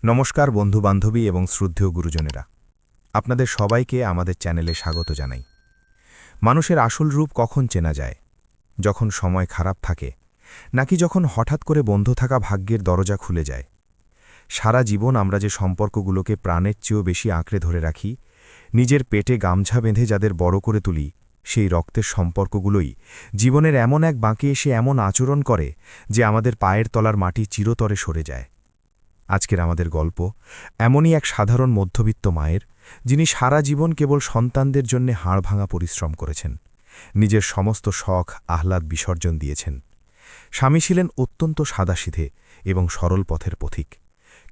নমস্কার বন্ধুবান্ধবী এবং শ্রদ্ধেয় গুরুজনেরা, আপনাদের সবাইকে আমাদের চ্যানেলে স্বাগত জানাই। মানুষের আসল রূপ কখন চেনা যায়? যখন সময় খারাপ থাকে, নাকি যখন হঠাৎ করে বন্ধ থাকা ভাগ্যের দরজা খুলে যায়? সারা জীবন আমরা যে সম্পর্কগুলোকে প্রাণের চেয়েও বেশি আঁকড়ে ধরে রাখি, নিজের পেটে গামছা বেঁধে যাদের বড় করে তুলি, সেই রক্তের সম্পর্কগুলোই জীবনের এমন এক বাঁকে এসে এমন আচরণ করে যে আমাদের পায়ের তলার মাটি চিরতরে সরে যায়। আজকের আমাদের গল্প এমনই এক সাধারণ মধ্যবিত্ত মায়ের, যিনি সারা জীবন কেবল সন্তানদের জন্য হাড়ভাঙা পরিশ্রম করেছেন, নিজের সমস্ত শখ আহ্লাদ বিসর্জন দিয়েছেন। স্বামী ছিলেন অত্যন্ত সাদাসিধে এবং সরল পথের পথিক,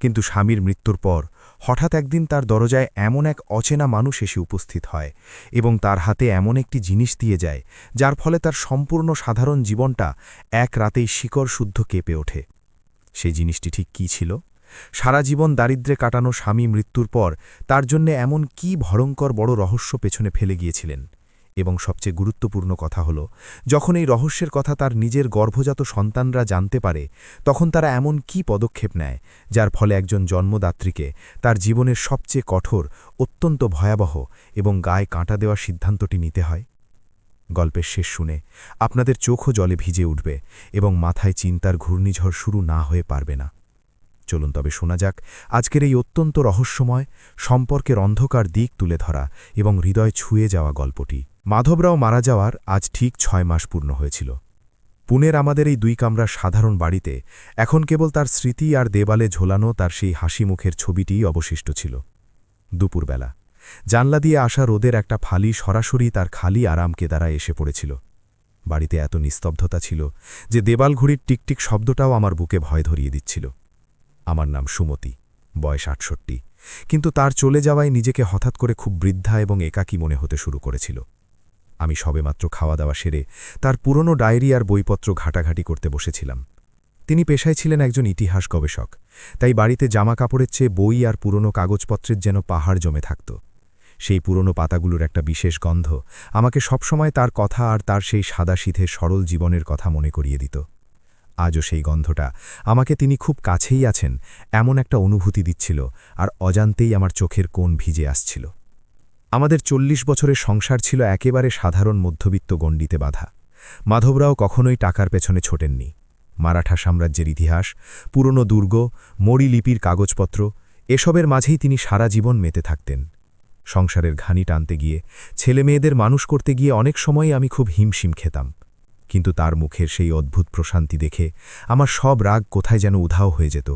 কিন্তু স্বামীর মৃত্যুর পর হঠাৎ একদিন তার দরজায় এমন এক অচেনা মানুষ এসে উপস্থিত হয় এবং তার হাতে এমন একটি জিনিস দিয়ে যায়, যার ফলে তার সম্পূর্ণ সাধারণ জীবনটা এক রাতেই শিকড় শুদ্ধ কেঁপে ওঠে। সেই জিনিসটি ঠিক কী ছিল? সারা জীবন দারিদ্র্যে কাটানো স্বামী মৃত্যুর পর তার জন্য এমন কি ভয়ঙ্কর বড় রহস্য পেছনে ফেলে গিয়েছিলেন? এবং সবচেয়ে গুরুত্বপূর্ণ কথা হল, যখন এই রহস্যের কথা তার নিজের গর্ভজাত সন্তানরা জানতে পারে, তখন তারা এমন কি পদক্ষেপ নেয় যার ফলে একজন জন্মদাত্রীকে তার জীবনের সবচেয়ে কঠোর, অত্যন্ত ভয়াবহ এবং গায়ে কাঁটা দেওয়ার সিদ্ধান্তটি নিতে হয়? গল্পের শেষ শুনে আপনাদের চোখও জলে ভিজে উঠবে এবং মাথায় চিন্তার ঘূর্ণিঝড় শুরু না হয়ে পারবে না। চলুন তবে শোনা যাক আজকের এই অত্যন্ত রহস্যময়, সম্পর্কের অন্ধকার দিক তুলে ধরা এবং হৃদয় ছুঁয়ে যাওয়া গল্পটি। মাধবরাও মারা যাওয়ার আজ ঠিক ৬ মাস পূর্ণ হয়েছিল। পুনের আমাদের এই ২ কামরার সাধারণ বাড়িতে এখন কেবল তার স্মৃতি আর দেওয়ালে ঝোলানো তার সেই হাসি মুখের ছবিটিই অবশিষ্ট ছিল। দুপুরবেলা জানলা দিয়ে আসা রোদের একটা ফালি সরাসরি তার খালি আরাম কেদারায় এসে পড়েছিল। বাড়িতে এত নিস্তব্ধতা ছিল যে দেওয়াল ঘড়ির টিকটিক শব্দটাও আমার বুকে ভয় ধরিয়ে দিচ্ছিল। আমার নাম সুমতি, বয়স ৬৮, কিন্তু তার চলে যাওয়ায় নিজেকে হঠাৎ করে খুব বৃদ্ধা এবং একাকী মনে হতে শুরু করেছিল। আমি সবেমাত্র খাওয়া দাওয়া সেরে তার পুরনো ডায়েরি আর বইপত্র ঘাটাঘাটি করতে বসেছিলাম। তিনি পেশায় ছিলেন একজন ইতিহাস গবেষক, তাই বাড়িতে জামা কাপড়ের চেয়ে বই আর পুরনো কাগজপত্রের যেন পাহাড় জমে থাকত। সেই পুরনো পাতাগুলোর একটা বিশেষ গন্ধ আমাকে সবসময় তার কথা আর তার সেই সাদাসিধে সরল জীবনের কথা মনে করিয়ে দিত। আজও সেই গন্ধটা আমাকে তিনি খুব কাছেই আছেন এমন একটা অনুভূতি দিচ্ছিল, আর অজান্তেই আমার চোখের কোণ ভিজে আসছিল। আমাদের ৪০ বছরের সংসার ছিল একেবারে সাধারণ মধ্যবিত্ত গণ্ডিতে বাঁধা। মাধবরাও কখনোই টাকার পেছনে ছোটেননি। মারাঠা সাম্রাজ্যের ইতিহাস, পুরনো দুর্গ, মরি লিপির কাগজপত্র, এসবের মাঝেই তিনি সারা জীবন মেতে থাকতেন। সংসারের ঘানি টানতে গিয়ে, ছেলেমেয়েদের মানুষ করতে গিয়ে অনেক সময়ই আমি খুব হিমশিম খেতাম, কিন্তু তার মুখের সেই অদ্ভুত প্রশান্তি দেখে আমার সব রাগ কোথায় যেন উধাও হয়ে যেত।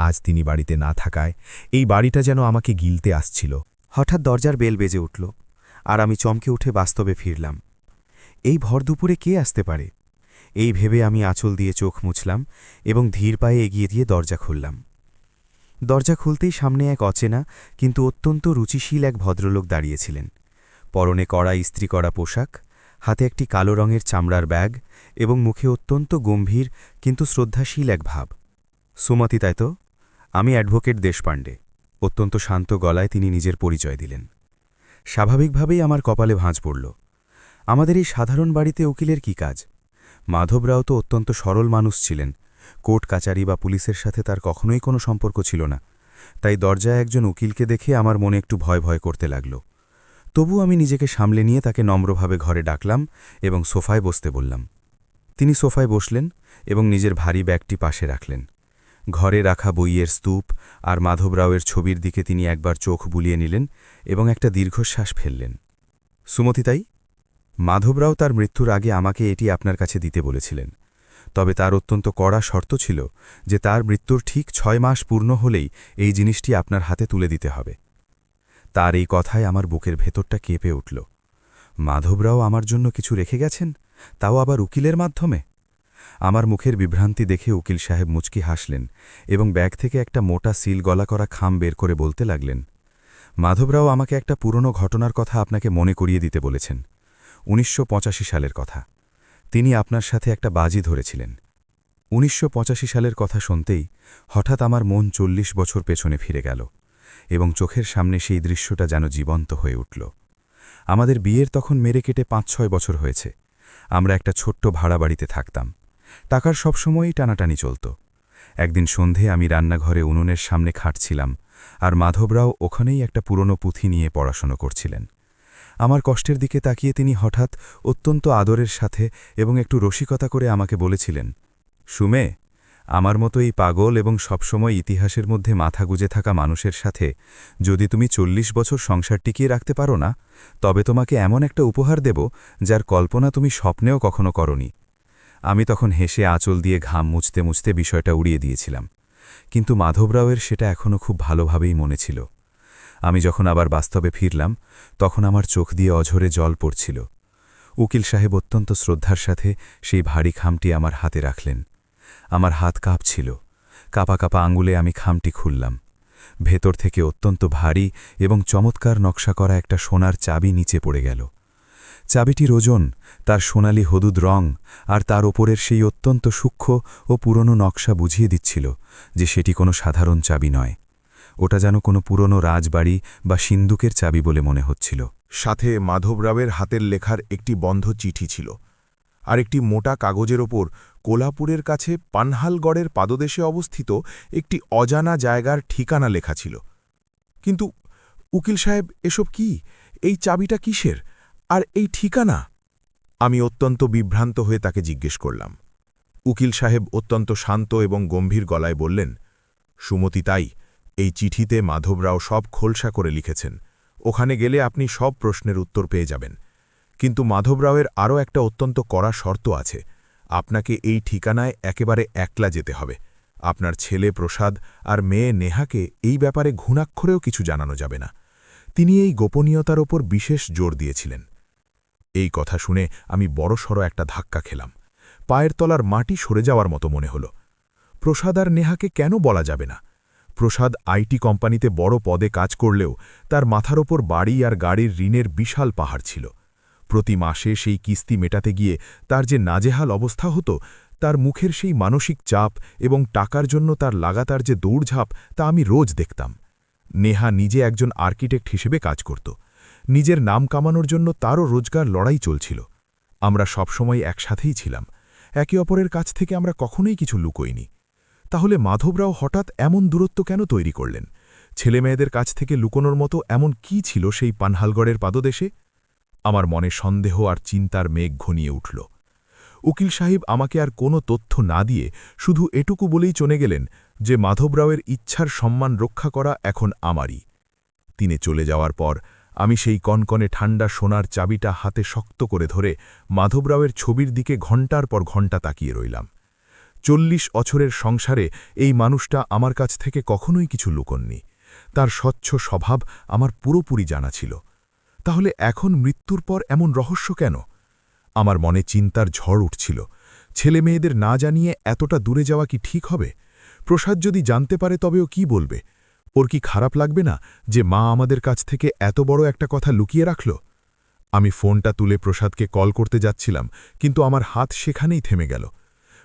আজ তিনি বাড়িতে না থাকায় এই বাড়িটা যেন আমাকে গিলতে আসছিল। হঠাৎ দরজার বেল বেজে উঠল, আর আমি চমকে উঠে বাস্তবে ফিরলাম। এই ভর দুপুরে কে আসতে পারে? এই ভেবে আমি আঁচল দিয়ে চোখ মুছলাম এবং ধীর পায়ে এগিয়ে দিয়ে দরজা খুললাম। দরজা খুলতেই সামনে এক অচেনা কিন্তু অত্যন্ত রুচিশীল এক ভদ্রলোক দাঁড়িয়েছিলেন। পরনে কড়া ইস্ত্রি করা পোশাক, হাতে একটি কালো রঙের চামড়ার ব্যাগ এবং মুখে অত্যন্ত গম্ভীর কিন্তু শ্রদ্ধাশীল এক ভাব। সুমতি, তাই তো? আমি অ্যাডভোকেট দেশপাণ্ডে। অত্যন্ত শান্ত গলায় তিনি নিজের পরিচয় দিলেন। স্বাভাবিকভাবেই আমার কপালে ভাঁজ পড়ল। আমাদের এই সাধারণ বাড়িতে উকিলের কি কাজ? মাধবরাও তো অত্যন্ত সরল মানুষ ছিলেন। কোর্ট কাচারি বা পুলিশের সাথে তার কখনোই কোনো সম্পর্ক ছিল না। তাই দরজায় একজন উকিলকে দেখে আমার মনে একটু ভয় ভয় করতে লাগল। তবু আমি নিজেকে সামলে নিয়ে তাকে নম্রভাবে ঘরে ডাকলাম এবং সোফায় বসতে বললাম। তিনি সোফায় বসলেন এবং নিজের ভারী ব্যাগটি পাশে রাখলেন। ঘরে রাখা বইয়ের স্তূপ আর মাধবরাওয়ের ছবির দিকে তিনি একবার চোখ বুলিয়ে নিলেন এবং একটা দীর্ঘশ্বাস ফেললেন। সুমতি, তাই? মাধবরাও তার মৃত্যুর আগে আমাকে এটি আপনার কাছে দিতে বলেছিলেন, তবে তার অত্যন্ত কড়া শর্ত ছিল যে তার মৃত্যুর ঠিক ৬ মাস পূর্ণ হলেই এই জিনিসটি আপনার হাতে তুলে দিতে হবে। তার এই কথায় আমার বুকের ভেতরটা কেঁপে উঠল। মাধবরাও আমার জন্য কিছু রেখে গেছেন, তাও আবার উকিলের মাধ্যমে? আমার মুখের বিভ্রান্তি দেখে উকিল সাহেব মুচকি হাসলেন এবং ব্যাগ থেকে একটা মোটা সিল গলা করা খাম বের করে বলতে লাগলেন, মাধবরাও আমাকে একটা পুরনো ঘটনার কথা আপনাকে মনে করিয়ে দিতে বলেছেন। ১৯৮৫ সালের কথা। তিনি আপনার সাথে একটা বাজি ধরেছিলেন। ১৯৮৫ সালের কথা শুনতেই হঠাৎ আমার মন ৪০ বছর পেছনে ফিরে গেল এবং চোখের সামনে সেই দৃশ্যটা যেন জীবন্ত হয়ে উঠল। আমাদের বিয়ের তখন মেরে কেটে ৫-৬ বছর হয়েছে। আমরা একটা ছোট্ট ভাড়া বাড়িতে থাকতাম। টাকার সবসময়ই টানাটানি চলত। একদিন সন্ধে আমি রান্নাঘরে উনুনের সামনে খাটছিলাম, আর মাধবরাও ওখানেই একটা পুরনো পুঁথি নিয়ে পড়াশোনা করছিলেন। আমার কষ্টের দিকে তাকিয়ে তিনি হঠাৎ অত্যন্ত আদরের সাথে এবং একটু রসিকতা করে আমাকে বলেছিলেন, সুমে, আমার মতো এই পাগল এবং সবসময় ইতিহাসের মধ্যে মাথা গুজে থাকা মানুষের সাথে যদি তুমি ৪০ বছর সংসার টিকিয়ে রাখতে পারো না, তবে তোমাকে এমন একটা উপহার দেব যার কল্পনা তুমি স্বপ্নেও কখনো করনি। আমি তখন হেসে আঁচল দিয়ে ঘাম মুছতে মুছতে বিষয়টা উড়িয়ে দিয়েছিলাম, কিন্তু মাধবরাওয়ের সেটা এখনও খুব ভালোভাবেই মনে ছিল। আমি যখন আবার বাস্তবে ফিরলাম, তখন আমার চোখ দিয়ে অঝরে জল পড়ছিল। উকিল সাহেব অত্যন্ত শ্রদ্ধার সাথে সেই ভারী খামটি আমার হাতে রাখলেন। আমার হাত কাঁপছিল। কাঁপা কাঁপা আঙুলে আমি খামটি খুললাম। ভেতর থেকে অত্যন্ত ভারী এবং চমৎকার নকশা করা একটা সোনার চাবি নিচে পড়ে গেল। চাবিটির ওজন, তার সোনালি হলুদ রং আর তার ওপরের সেই অত্যন্ত সূক্ষ্ম ও পুরনো নকশা বুঝিয়ে দিচ্ছিল যে সেটি কোনো সাধারণ চাবি নয়। ওটা যেন কোনো পুরনো রাজবাড়ি বা সিন্দুকের চাবি বলে মনে হচ্ছিল। সাথে মাধবরাওয়ের হাতের লেখার একটি বন্ধ চিঠি ছিল, আর একটি মোটা কাগজের ওপর কোলাপুরের কাছে পানহালগড়ের পাদদেশে অবস্থিত একটি অজানা জায়গার ঠিকানা লেখা ছিল। কিন্তু উকিল সাহেব, এসব কি? এই চাবিটা কিসের? আর এই ঠিকানা? আমি অত্যন্ত বিভ্রান্ত হয়ে তাকে জিজ্ঞেস করলাম। উকিল সাহেব অত্যন্ত শান্ত এবং গম্ভীর গলায় বললেন, সুমতি, তাই এই চিঠিতে মাধবরাও সব খোলসা করে লিখেছেন। ওখানে গেলে আপনি সব প্রশ্নের উত্তর পেয়ে যাবেন। কিন্তু মাধবরাওয়ের আরও একটা অত্যন্ত কড়া শর্ত আছে। আপনাকে এই ঠিকানায় একেবারে একলা যেতে হবে। আপনার ছেলে প্রসাদ আর মেয়ে নেহাকে এই ব্যাপারে ঘুণাক্ষরেও কিছু জানানো যাবে না। তিনি এই গোপনীয়তার ওপর বিশেষ জোর দিয়েছিলেন। এই কথা শুনে আমি বড়সড় একটা ধাক্কা খেলাম। পায়ের তলার মাটি সরে যাওয়ার মতো মনে হল। প্রসাদ আর নেহাকে কেন বলা যাবে না? প্রসাদ আইটি কোম্পানিতে বড় পদে কাজ করলেও তার মাথার ওপর বাড়ি আর গাড়ির ঋণের বিশাল পাহাড় ছিল। প্রতি মাসে সেই কিস্তি মেটাতে গিয়ে তার যে নাজেহাল অবস্থা হতো, তার মুখের সেই মানসিক চাপ এবং টাকার জন্য তার লাগাতার যে দৌড়ঝাঁপ, তা আমি রোজ দেখতাম। নেহা নিজে একজন আর্কিটেক্ট হিসেবে কাজ করত। নিজের নাম কামানোর জন্য তারও রোজগার লড়াই চলছিল। আমরা সবসময় একসাথেই ছিলাম। একে অপরের কাছ থেকে আমরা কখনোই কিছু লুকোইনি। তাহলে মাধবরাও হঠাৎ এমন দূরত্ব কেন তৈরি করলেন? ছেলেমেয়েদের কাছ থেকে লুকোনোর মতো এমন কি ছিল সেই পানহালগড়ের পাদদেশে? আমার মনে সন্দেহ আর চিন্তার মেঘ ঘনিয়ে উঠল। উকিল সাহেব আমাকে আর কোনো তথ্য না দিয়ে শুধু এটুকু বলেই চলে গেলেন যে মাধবরাওয়ের ইচ্ছার সম্মান রক্ষা করা এখন আমারই। তিনি চলে যাওয়ার পর আমি সেই কনকনে ঠান্ডা সোনার চাবিটা হাতে শক্ত করে ধরে মাধবরাওয়ের ছবির দিকে ঘণ্টার পর ঘণ্টা তাকিয়ে রইলাম। ৪০ বছরের সংসারে এই মানুষটা আমার কাছ থেকে কখনোই কিছু লুকোননি। তার স্বচ্ছ স্বভাব আমার পুরোপুরি জানা ছিল। তাহলে এখন মৃত্যুর পর এমন রহস্য কেন? আমার মনে চিন্তার ঝড় উঠছিল। ছেলে মেয়েদের না জানিয়ে এতটা দূরে যাওয়া কি ঠিক হবে? প্রসাদ যদি জানতে পারে তবেও কি বলবে? ওর কি খারাপ লাগবে না যে মা আমাদের কাছ থেকে এত বড় একটা কথা লুকিয়ে রাখল? আমি ফোনটা তুলে প্রসাদকে কল করতে যাচ্ছিলাম, কিন্তু আমার হাত সেখানেই থেমে গেল।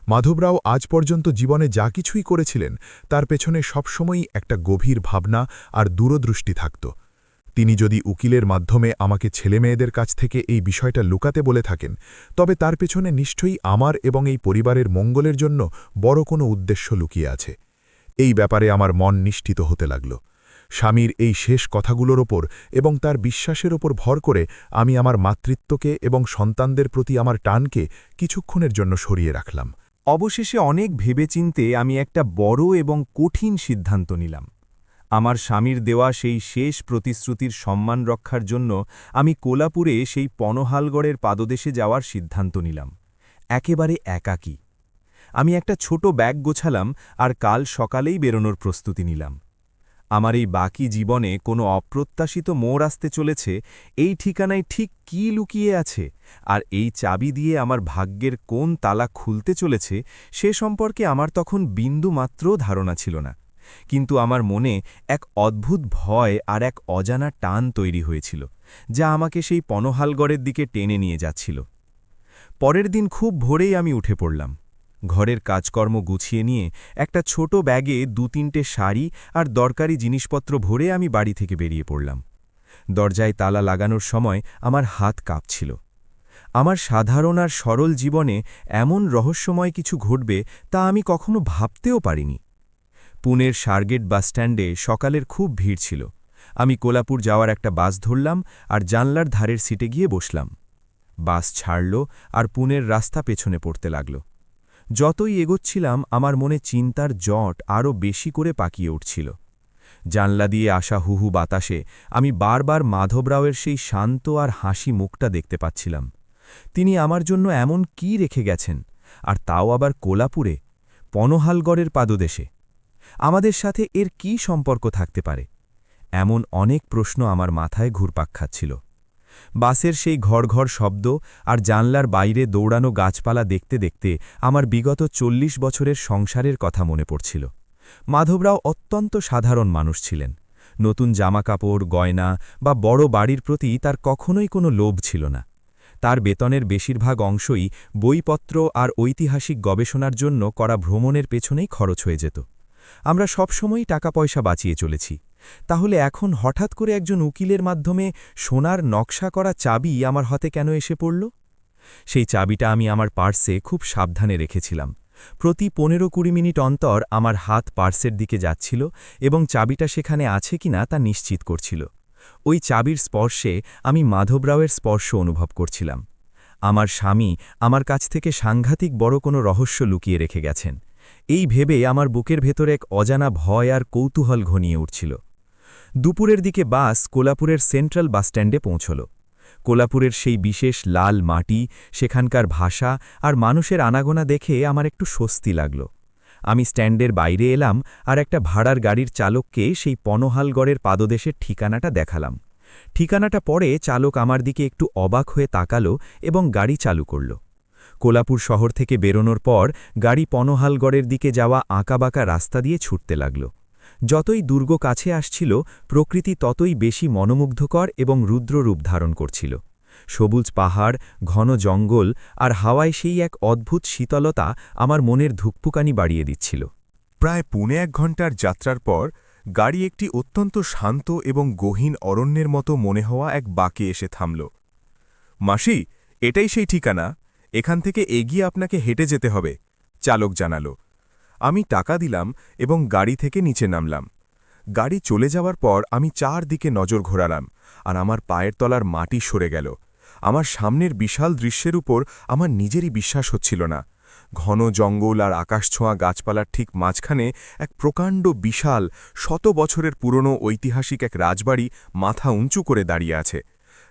মাধবরাও আজ পর্যন্ত জীবনে যা কিছুই করেছিলেন, তার পেছনে সবসময়ই একটা গভীর ভাবনা আর দূরদৃষ্টি থাকত। তিনি যদি উকিলের মাধ্যমে আমাকে ছেলেমেয়েদের কাছ থেকে এই বিষয়টা লুকাতে বলে থাকেন, তবে তার পেছনে নিশ্চয়ই আমার এবং এই পরিবারের মঙ্গলের জন্য বড় কোনো উদ্দেশ্য লুকিয়ে আছে। এই ব্যাপারে আমার মন নিশ্চিত হতে লাগল। স্বামীর এই শেষ কথাগুলোর ওপর এবং তার বিশ্বাসের ওপর ভর করে আমি আমার মাতৃত্বকে এবং সন্তানদের প্রতি আমার টানকে কিছুক্ষণের জন্য সরিয়ে রাখলাম। অবশেষে অনেক ভেবেচিন্তে আমি একটা বড় এবং কঠিন সিদ্ধান্ত নিলাম। আমার স্বামীর দেওয়া সেই শেষ প্রতিশ্রুতির সম্মান রক্ষার জন্য আমি কোলাপুরে সেই পনহালগড়ের পাদদেশে যাওয়ার সিদ্ধান্ত নিলাম, একেবারে একাকী। আমি একটা ছোট ব্যাগ গোছালাম আর কাল সকালেই বেরোনোর প্রস্তুতি নিলাম। আমার এই বাকি জীবনে কোনো অপ্রত্যাশিত মোড় আসতে চলেছে, এই ঠিকানায় ঠিক কী লুকিয়ে আছে আর এই চাবি দিয়ে আমার ভাগ্যের কোন তালা খুলতে চলেছে সে সম্পর্কে আমার তখন বিন্দুমাত্র ধারণা ছিল না। কিন্তু আমার মনে এক অদ্ভুত ভয় আর এক অজানা টান তৈরি হয়েছিল, যা আমাকে সেই পনহালগড়ের দিকে টেনে নিয়ে যাচ্ছিল। পরের দিন খুব ভোরেই আমি উঠে পড়লাম। ঘরের কাজকর্ম গুছিয়ে নিয়ে একটা ছোট ব্যাগে ২-৩টে শাড়ি আর দরকারি জিনিসপত্র ভরে আমি বাড়ি থেকে বেরিয়ে পড়লাম। দরজায় তালা লাগানোর সময় আমার হাত কাঁপছিল। আমার সাধারণ আর সরল জীবনে এমন রহস্যময় কিছু ঘটবে তা আমি কখনো ভাবতেও পারিনি। পুনের সারগেট বাসস্ট্যান্ডে সকালের খুব ভিড় ছিল। আমি কোলাপুর যাওয়ার একটা বাস ধরলাম আর জানলার ধারের সিটে গিয়ে বসলাম। বাস ছাড়ল আর পুনের রাস্তা পেছনে পড়তে লাগল। যতই এগোচ্ছিলাম আমার মনে চিন্তার জট আরও বেশি করে পাকিয়ে উঠছিল। জানলা দিয়ে আসা হুহু বাতাসে আমি বারবার মাধবরাওয়ের সেই শান্ত আর হাসি মুখটা দেখতে পাচ্ছিলাম। তিনি আমার জন্য এমন কি রেখে গেছেন, আর তাও আবার কোলাপুরে, পনহালগড়ের পাদদেশে। আমাদের সাথে এর কি সম্পর্ক থাকতে পারে? এমন অনেক প্রশ্ন আমার মাথায় ঘুরপাক খাচ্ছিল। বাসের সেই ঘড়ঘড় শব্দ আর জানলার বাইরে দৌড়ানো গাছপালা দেখতে দেখতে আমার বিগত ৪০ বছরের সংসারের কথা মনে পড়ছিল। মাধবরাও অত্যন্ত সাধারণ মানুষ ছিলেন। নতুন জামাকাপড়, গয়না বা বড় বাড়ির প্রতি তার কখনোই কোনো লোভ ছিল না। তার বেতনের বেশিরভাগ অংশই বইপত্র আর ঐতিহাসিক গবেষণার জন্য করা ভ্রমণের পেছনেই খরচ হয়ে যেত। আমরা সবসময়ই টাকা পয়সা বাঁচিয়ে চলেছি। তাহলে এখন হঠাৎ করে একজন উকিলের মাধ্যমে সোনার নকশা করা চাবি আমার হাতে কেন এসে পড়ল? সেই চাবিটা আমি আমার পার্সে খুব সাবধানে রেখেছিলাম। প্রতি ১৫-২০ মিনিট অন্তর আমার হাত পার্সের দিকে যাচ্ছিল এবং চাবিটা সেখানে আছে কিনা তা নিশ্চিত করছিল। ওই চাবির স্পর্শে আমি মাধবরাওয়ের স্পর্শ অনুভব করছিলাম। আমার স্বামী আমার কাছ থেকে সাংঘাতিক বড় কোনো রহস্য লুকিয়ে রেখে গেছেন। এই ভেবে আমার বুকের ভেতর এক অজানা ভয় আর কৌতূহল ঘনিয়ে উঠছিল। দুপুরের দিকে বাস কোলাপুরের সেন্ট্রাল বাসস্ট্যান্ডে পৌঁছল। কোলাপুরের সেই বিশেষ লাল মাটি, সেখানকার ভাষা আর মানুষের আনাগোনা দেখে আমার একটু স্বস্তি লাগল। আমি স্ট্যান্ডের বাইরে এলাম আর একটা ভাড়ার গাড়ির চালককে সেই পনহালগড়ের পাদদেশের ঠিকানাটা দেখালাম। ঠিকানাটা পড়ে চালক আমার দিকে একটু অবাক হয়ে তাকালো এবং গাড়ি চালু করল। কোলাপুর শহর থেকে বেরোনোর পর গাড়ি পনহালগড়ের দিকে যাওয়া আঁকাবাঁকা রাস্তা দিয়ে ছুটতে লাগল। যতই দুর্গ কাছে আসছিল, প্রকৃতি ততই বেশি মনোমুগ্ধকর এবং রুদ্র রূপ ধারণ করছিল। সবুজ পাহাড়, ঘন জঙ্গল আর হাওয়ায় সেই এক অদ্ভুত শীতলতা আমার মনের ধুকপুকানি বাড়িয়ে দিচ্ছিল। প্রায় ১.৫ ঘণ্টার যাত্রার পর গাড়ি একটি অত্যন্ত শান্ত এবং গহীন অরণ্যের মতো মনে হওয়া এক বাঁকে এসে থামল। মাসি, এটাই সেই ঠিকানা। এখান থেকে এগিয়ে আপনাকে হেঁটে যেতে হবে, চালক জানালো। আমি টাকা দিলাম এবং গাড়ি থেকে নিচে নামলাম। গাড়ি চলে যাওয়ার পর আমি চারদিকে নজর ঘোরালাম আর আমার পায়ের তলার মাটি সরে গেল। আমার সামনের বিশাল দৃশ্যের উপর আমার নিজেরই বিশ্বাস হচ্ছিল না। ঘন জঙ্গল আর আকাশছোঁয়া গাছপালার ঠিক মাঝখানে এক প্রকাণ্ড বিশাল ১০০ বছরের পুরনো ঐতিহাসিক এক রাজবাড়ি মাথা উঁচু করে দাঁড়িয়ে আছে।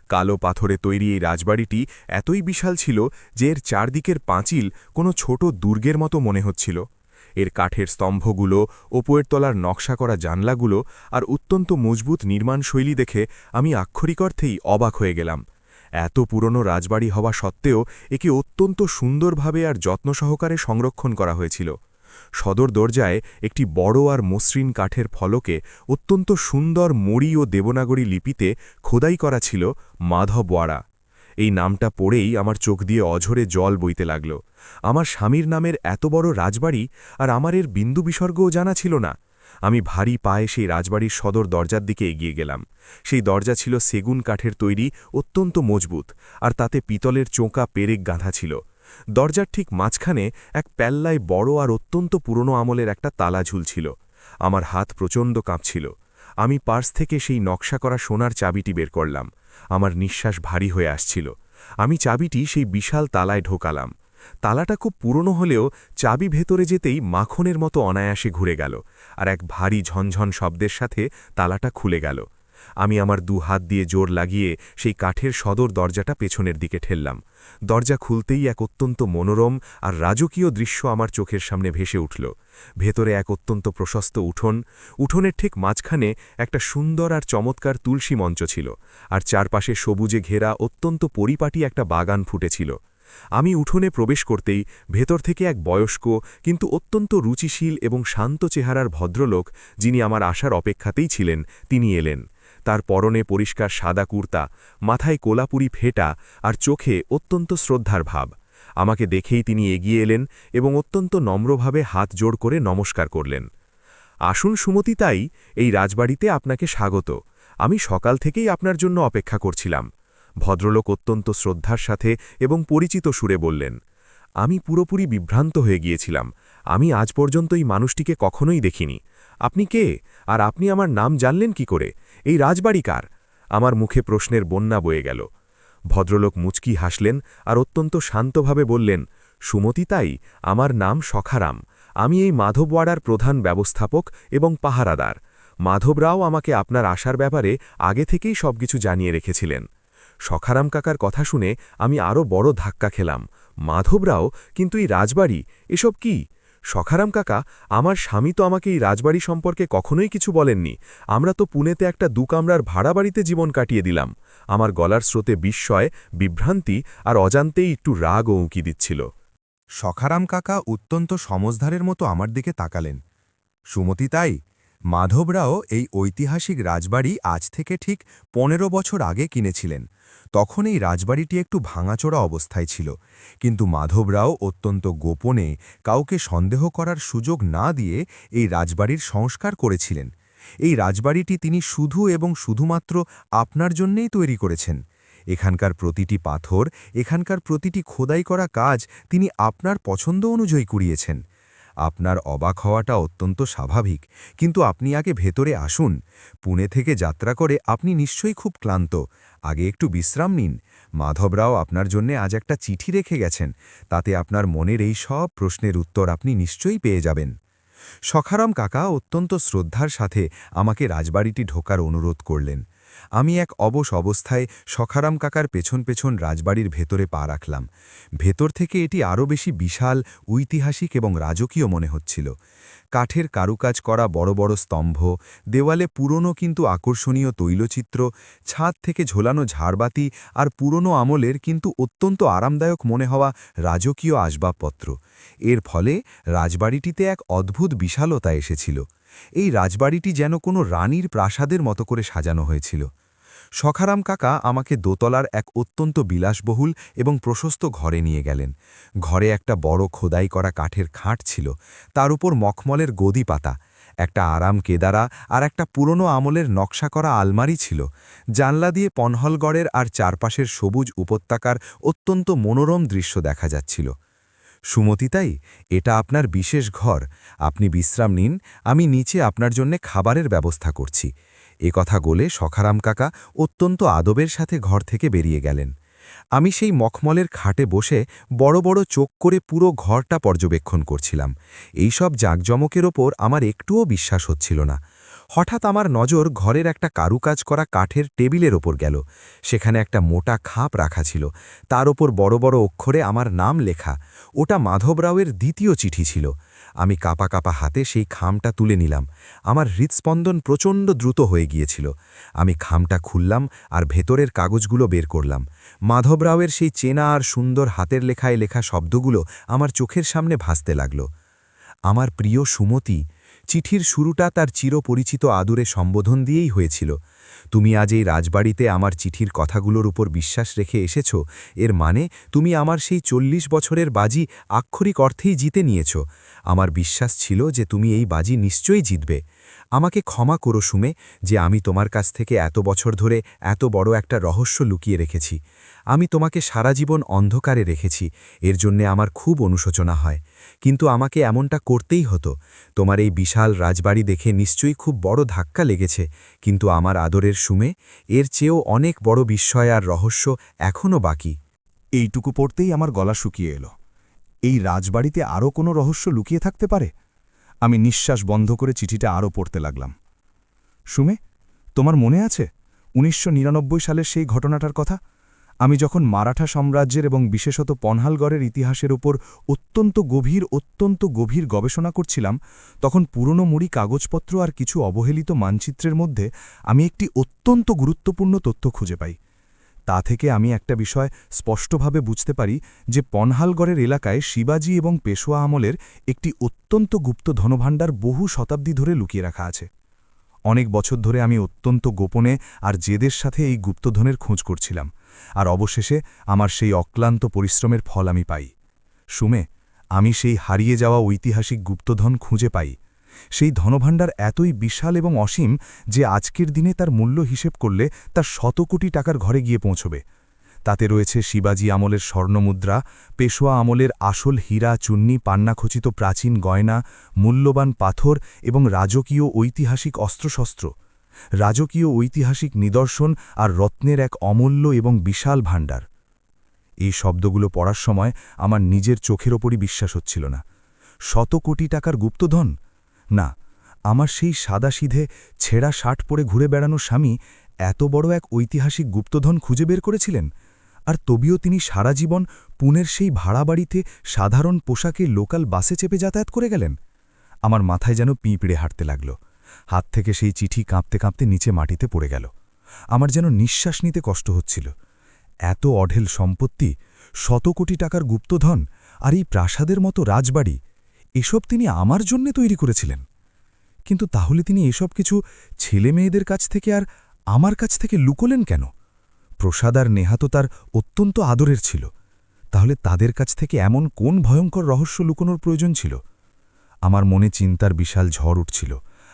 কালো পাথরে তৈরি এই রাজবাড়িটি এতই বিশাল ছিল যে এর চারদিকের পাঁচিল কোনো ছোট দুর্গের মতো মনে হচ্ছিল। এর কাঠের স্তম্ভগুলো, ওপরের তলার নকশা করা জানলাগুলো আর অত্যন্ত মজবুত নির্মাণশৈলী দেখে আমি আক্ষরিক অর্থেই অবাক হয়ে গেলাম। এত পুরনো রাজবাড়ি হওয়া সত্ত্বেও একে অত্যন্ত সুন্দরভাবে আর যত্ন সহকারে সংরক্ষণ করা হয়েছিল। সদর দরজায় একটি বড় আর মসৃণ কাঠের ফলকে অত্যন্ত সুন্দর মরি ও দেবনাগরী লিপিতে খোদাই করা ছিল মাধবওয়াড়া। এই নামটা পড়েই আমার চোখ দিয়ে অঝরে জল বইতে লাগল। আমার স্বামীর নামের এত বড় রাজবাড়ি আর আমার এর বিন্দু বিসর্গও জানা ছিল না। আমি ভারী পায়ে সেই রাজবাড়ির সদর দরজার দিকে এগিয়ে গেলাম। সেই দরজা ছিল সেগুন কাঠের তৈরি, অত্যন্ত মজবুত, আর তাতে পিতলের চোঁকা পেরেক গাঁথা ছিল। দরজার ঠিক মাঝখানে এক প্যাল্লায় বড় আর অত্যন্ত পুরনো আমলের একটা তালা ঝুলছিল। আমার হাত প্রচণ্ড কাঁপছিল। আমি পার্স থেকে সেই নকশা করা সোনার চাবিটি বের করলাম। আমার নিঃশ্বাস ভারী হয়ে আসছিল। আমি চাবিটি সেই বিশাল তালায় ঢোকালাম। তালাটা খুব পুরনো হলেও চাবি ভেতরে যেতেই মাখনের মতো অনায়াসে ঘুরে গেল আর এক ভারী ঝনঝন শব্দের সাথে তালাটা খুলে গেল। আমি আমার ২ হাত দিয়ে জোর লাগিয়ে সেই কাঠের সদর দরজাটা পেছনের দিকে ঠেললাম। দরজা খুলতেই এক অত্যন্ত মনোরম আর রাজকীয় দৃশ্য আমার চোখের সামনে ভেসে উঠল। ভেতরে এক অত্যন্ত প্রশস্ত উঠোন, উঠোনের ঠিক মাঝখানে একটা সুন্দর আর চমৎকার তুলসী মঞ্চ ছিল, আর চারপাশে সবুজে ঘেরা অত্যন্ত পরিপাটি একটা বাগান ফুটেছিল। আমি উঠোনে প্রবেশ করতেই ভেতর থেকে এক বয়স্ক কিন্তু অত্যন্ত রুচিশীল এবং শান্ত চেহারার ভদ্রলোক, যিনি আমার আসার অপেক্ষাতেই ছিলেন, তিনি এলেন। তার পরনে পরিষ্কার সাদা কুর্তা, মাথায় কোলাপুরি ফেটা আর চোখে অত্যন্ত শ্রদ্ধার ভাব। আমাকে দেখেই তিনি এগিয়ে এলেন এবং অত্যন্ত নম্রভাবে হাত জোড় করে নমস্কার করলেন। আসুন সুমতি তাই, এই রাজবাড়িতে আপনাকে স্বাগত। আমি সকাল থেকেই আপনার জন্য অপেক্ষা করছিলাম। ভদ্রলোক অত্যন্ত শ্রদ্ধার সাথে এবং পরিচিত সুরে বললেন, আমি পুরোপুরি বিভ্রান্ত হয়ে গিয়েছিলাম। আমি আজ পর্যন্ত এই মানুষটিকে কখনোই দেখিনি। আপনি কে, আর আপনি আমার নাম জানলেন কি করে? এই রাজবাড়ি কার? আমার মুখে প্রশ্নের বন্যা বয়ে গেল। ভদ্রলোক মুচকি হাসলেন আর অত্যন্ত শান্তভাবে বললেন, সুমতি তাই, আমার নাম সখারাম। আমি এই মাধবওয়াড়ার প্রধান ব্যবস্থাপক এবং পাহারাদার। মাধবরাও আমাকে আপনার আসার ব্যাপারে আগে থেকেই সবকিছু জানিয়ে রেখেছিলেন। সখারাম কাকার কথা শুনে আমি আরও বড় ধাক্কা খেলাম। মাধবরাও, কিন্তু এই রাজবাড়ি, এসব কি? সখারাম কাকা, আমার স্বামী তো আমাকে এই রাজবাড়ি সম্পর্কে কখনোই কিছু বলেননি। আমরা তো পুনেতে একটা দুকামরার ভাড়া বাড়িতে জীবন কাটিয়ে দিলাম। আমার গলার স্রোতে বিস্ময়, বিভ্রান্তি আর অজান্তেই একটু রাগ ও উঁকি দিচ্ছিল। সখারাম কাকা অত্যন্ত সমঝদারের মতো আমার দিকে তাকালেন। সুমতি তাই, মাধবরাও এই ঐতিহাসিক রাজবাড়ি আজ থেকে ঠিক 15 বছর আগে কিনেছিলেন। তখন এই রাজবাড়িটি একটু ভাঙাচোরা অবস্থায় ছিল, কিন্তু মাধবরাও অত্যন্ত গোপনে কাউকে সন্দেহ করার সুযোগ না দিয়ে এই রাজবাড়ির সংস্কার করেছিলেন। এই রাজবাড়িটি তিনি শুধু এবং শুধুমাত্র আপনার জন্যেই তৈরি করেছেন। এখানকার প্রতিটি পাথর, এখানকার প্রতিটি খোদাই করা কাজ তিনি আপনার পছন্দ অনুযায়ী কুড়িয়েছেন। আপনার অবাক হওয়াটা অত্যন্ত স্বাভাবিক, কিন্তু আপনি আগে ভেতরে আসুন। পুনে থেকে যাত্রা করে আপনি নিশ্চয়ই খুব ক্লান্ত। আগে একটু বিশ্রাম নিন। মাধবরাও আপনার জন্যে আজ একটা চিঠি রেখে গেছেন, তাতে আপনার মনের এই সব প্রশ্নের উত্তর আপনি নিশ্চয়ই পেয়ে যাবেন। সখারাম কাকা অত্যন্ত শ্রদ্ধার সাথে আমাকে রাজবাড়িটি ঢোকার অনুরোধ করলেন। আমি এক অবশ অবস্থায় সখারাম কাকার পেছন পেছন রাজবাড়ির ভেতরে পা রাখলাম। ভেতর থেকে এটি আরও বেশি বিশাল, ঐতিহাসিক এবং রাজকীয় মনে হচ্ছিল। কাঠের কারুকাজ করা বড় বড় স্তম্ভ, দেওয়ালে পুরনো কিন্তু আকর্ষণীয় তৈলচিত্র, ছাদ থেকে ঝোলানো ঝাড়বাতি আর পুরনো আমলের কিন্তু অত্যন্ত আরামদায়ক মনে হওয়া রাজকীয় আসবাবপত্র। এর ফলে রাজবাড়িটিতে এক অদ্ভুত বিশালতা এসেছিল। এই রাজবাড়িটি যেন কোনো রানীর প্রাসাদের মতো করে সাজানো হয়েছিল। সখারাম কাকা আমাকে দোতলার এক অত্যন্ত বিলাসবহুল এবং প্রশস্ত ঘরে নিয়ে গেলেন। ঘরে একটা বড় খোদাই করা কাঠের খাট ছিল, তার উপর মখমলের গদি পাতা, একটা আরাম কেদারা আর একটা পুরনো আমলের নকশা করা আলমারি ছিল। জানলা দিয়ে পনহলগড়ের আর চারপাশের সবুজ উপত্যকার অত্যন্ত মনোরম দৃশ্য দেখা যাচ্ছিল। সুমতি তাই, এটা আপনার বিশেষ ঘর। আপনি বিশ্রাম নিন, আমি নিচে আপনার জন্য খাবারের ব্যবস্থা করছি। এ কথা বলে সখারাম কাকা অত্যন্ত আদবের সাথে ঘর থেকে বেরিয়ে গেলেন। আমি সেই মখমলের খাটে বসে বড় বড় চোখ করে পুরো ঘরটা পর্যবেক্ষণ করছিলাম। এই সব জাঁকজমকের ওপর আমার একটুও বিশ্বাস হচ্ছিল না। হঠাৎ আমার নজর ঘরের একটা কারুকাজ করা কাঠের টেবিলের ওপর গেল। সেখানে একটা মোটা খাপ রাখা ছিল, তার ওপর বড় বড় অক্ষরে আমার নাম লেখা। ওটা মাধবরাওয়ের দ্বিতীয় চিঠি ছিল। আমি কাপা কাপা হাতে সেই খামটা তুলে নিলাম। আমার হৃৎস্পন্দন প্রচণ্ড দ্রুত হয়ে গিয়েছিল। আমি খামটা খুললাম আর ভেতরের কাগজগুলো বের করলাম। মাধবরাওয়ের সেই চেনা আর সুন্দর হাতের লেখায় লেখা শব্দগুলো আমার চোখের সামনে ভাসতে লাগল। আমার প্রিয় সুমতি। চিঠির শুরুটা তার চিরপরিচিত আদুরে সম্বোধন দিয়েই হয়েছিল। তুমি আজ এই রাজবাড়িতে আমার চিঠির কথাগুলোর উপর বিশ্বাস রেখে এসেছ, এর মানে তুমি আমার সেই 40 বছরের বাজি আক্ষরিক অর্থেই জিতে নিয়েছ। আমার বিশ্বাস ছিল যে তুমি এই বাজি নিশ্চয়ই জিতবে। আমাকে ক্ষমা করো সুমে, যে আমি তোমার কাছ থেকে এত বছর ধরে এত বড় একটা রহস্য লুকিয়ে রেখেছি। আমি তোমাকে সারা জীবন অন্ধকারে রেখেছি, এর জন্যে আমার খুব অনুশোচনা হয়, কিন্তু আমাকে এমনটা করতেই হতো। তোমার এই বিশাল রাজবাড়ি দেখে নিশ্চয়ই খুব বড় ধাক্কা লেগেছে, কিন্তু আমার আদরের সুমে, এর চেয়েও অনেক বড় বিস্ময় আর রহস্য এখনও বাকি। এইটুকু পড়তেই আমার গলা শুকিয়ে এলো। এই রাজবাড়িতে আরও কোনো রহস্য লুকিয়ে থাকতে পারে? আমি নিঃশ্বাস বন্ধ করে চিঠিটা আরও পড়তে লাগলাম। সুমে, তোমার মনে আছে ১৯৯৯ সালের সেই ঘটনাটার কথা? আমি যখন মারাঠা সাম্রাজ্যের এবং বিশেষত পনহালগড়ের ইতিহাসের উপর অত্যন্ত গভীর গবেষণা করছিলাম, তখন পুরনো মুড়ি কাগজপত্র আর কিছু অবহেলিত মানচিত্রের মধ্যে আমি একটি অত্যন্ত গুরুত্বপূর্ণ তথ্য খুঁজে পাই। তা থেকে আমি একটা বিষয় স্পষ্টভাবে বুঝতে পারি যে পনহালগড়ের এলাকায় শিবাজি এবং পেশোয়া আমলের একটি অত্যন্ত গুপ্ত ধনভাণ্ডার বহু শতাব্দী ধরে লুকিয়ে রাখা আছে। অনেক বছর ধরে আমি অত্যন্ত গোপনে আর জেদের সাথে এই গুপ্তধনের খোঁজ করছিলাম, আর অবশেষে আমার সেই অক্লান্ত পরিশ্রমের ফল আমি পাই। সুমে, আমি সেই হারিয়ে যাওয়া ঐতিহাসিক গুপ্তধন খুঁজে পাই। সেই ধনভাণ্ডার এতই বিশাল এবং অসীম যে আজকের দিনে তার মূল্য হিসেব করলে তা 100 কোটি টাকার ঘরে গিয়ে পৌঁছবে। তাতে রয়েছে শিবাজী আমলের স্বর্ণমুদ্রা, পেশোয়া আমলের আসল হীরা চুন্নি পান্নাখচিত প্রাচীন গয়না, মূল্যবান পাথর এবং রাজকীয় ঐতিহাসিক অস্ত্রশস্ত্র। রাজকীয় ঐতিহাসিক নিদর্শন আর রত্নের এক অমূল্য এবং বিশাল ভাণ্ডার। এই শব্দগুলো পড়ার সময় আমার নিজের চোখের ওপরই বিশ্বাস হচ্ছিল না। 100 কোটি টাকার গুপ্তধন? না, আমার সেই সাদাসিধে ছেঁড়া শার্ট পরে ঘুরে বেড়ানো স্বামী এত বড় এক ঐতিহাসিক গুপ্তধন খুঁজে বের করেছিলেন, আর তবিও তিনি সারা জীবন পুনের সেই ভাড়া বাড়িতে সাধারণ পোশাকে লোকাল বাসে চেপে যাতায়াত করে গেলেন। আমার মাথায় যেন পিঁপড়ে হাঁটতে লাগল। হাত থেকে সেই চিঠি কাঁপতে কাঁপতে নিচে মাটিতে পড়ে গেল। আমার যেন নিঃশ্বাস নিতে কষ্ট হচ্ছিল। এত অঢেল সম্পত্তি, 100 কোটি টাকার গুপ্তধন, আর এই প্রাসাদের মতো রাজবাড়ি, এসব তিনি আমার জন্যে তৈরি করেছিলেন। কিন্তু তাহলে তিনি এসব কিছু ছেলে মেয়েদের কাছ থেকে আর আমার কাছ থেকে লুকোলেন কেন? প্রসাদ আর নেহা তো তার অত্যন্ত আদরের ছিল। তাহলে তাদের কাছ থেকে এমন কোন ভয়ঙ্কর রহস্য লুকোনোর প্রয়োজন ছিল? আমার মনে চিন্তার বিশাল ঝড় উঠছিল,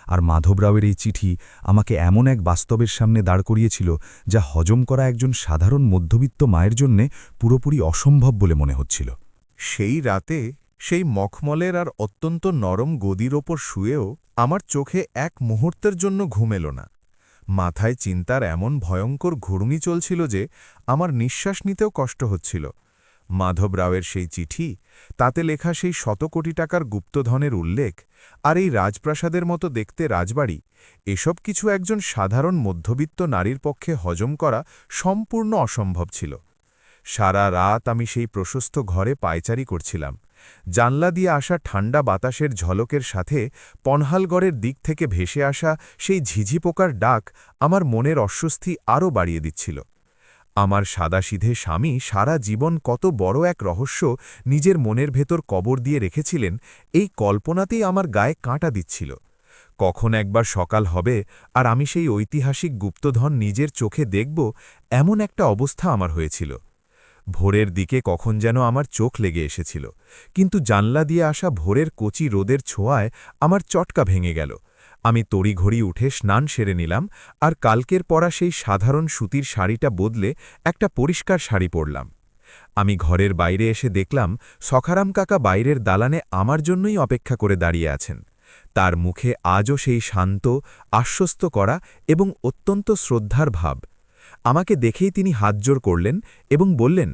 আর মাধবরাওয়ের এই চিঠি আমাকে এমন এক বাস্তবের সামনে দাঁড় করিয়েছিল যা হজম করা একজন সাধারণ মধ্যবিত্ত মায়ের জন্যে পুরোপুরি অসম্ভব বলে মনে হচ্ছিল। সেই রাতে সেই মখমলের আর অত্যন্ত নরম গদির ওপর শুয়েও আমার চোখে এক মুহূর্তের জন্য ঘুম এলো না। মাথায় চিন্তার এমন ভয়ঙ্কর ঘূর্ণি চলছিল যে আমার নিঃশ্বাস নিতেও কষ্ট হচ্ছিল। মাধবরাওয়ের সেই চিঠি, তাতে লেখা সেই 100 কোটি টাকার গুপ্তধনের উল্লেখ, আর এই রাজপ্রাসাদের মতো দেখতে রাজবাড়ি, এসব কিছু একজন সাধারণ মধ্যবিত্ত নারীর পক্ষে হজম করা সম্পূর্ণ অসম্ভব ছিল। সারা রাত আমি সেই প্রশস্ত ঘরে পায়চারি করছিলাম। জানলা দিয়ে আসা ঠান্ডা বাতাসের ঝলকের সাথে পনহালগড়ের দিক থেকে ভেসে আসা সেই ঝিঝি পোকার ডাক আমার মনের অস্বস্তি আরও বাড়িয়ে দিচ্ছিল। আমার সাদাসিধে স্বামী সারা জীবন কত বড় এক রহস্য নিজের মনের ভেতর কবর দিয়ে রেখেছিলেন, এই কল্পনাতেই আমার গায়ে কাঁটা দিচ্ছিল। কখন একবার সকাল হবে আর আমি সেই ঐতিহাসিক গুপ্তধন নিজের চোখে দেখব, এমন একটা অবস্থা আমার হয়েছিল। ভোরের দিকে কখন যেন আমার চোখ লেগে এসেছিল, কিন্তু জানলা দিয়ে আসা ভোরের কচি রোদের ছোঁয়ায় আমার চটকা ভেঙে গেল। আমি তড়িঘড়ি উঠে স্নান সেরে নিলাম, আর কালকের পরা সেই সাধারণ সুতির শাড়িটা বদলে একটা পরিষ্কার শাড়ি পরলাম। আমি ঘরের বাইরে এসে দেখলাম সখারাম কাকা বাইরের দালানে আমার জন্যই অপেক্ষা করে দাঁড়িয়ে আছেন। তার মুখে আজও সেই শান্ত, আশ্বস্ত করা এবং অত্যন্ত শ্রদ্ধার ভাব। আমাকে দেখেই তিনি হাতজোড় করলেন এবং বললেন,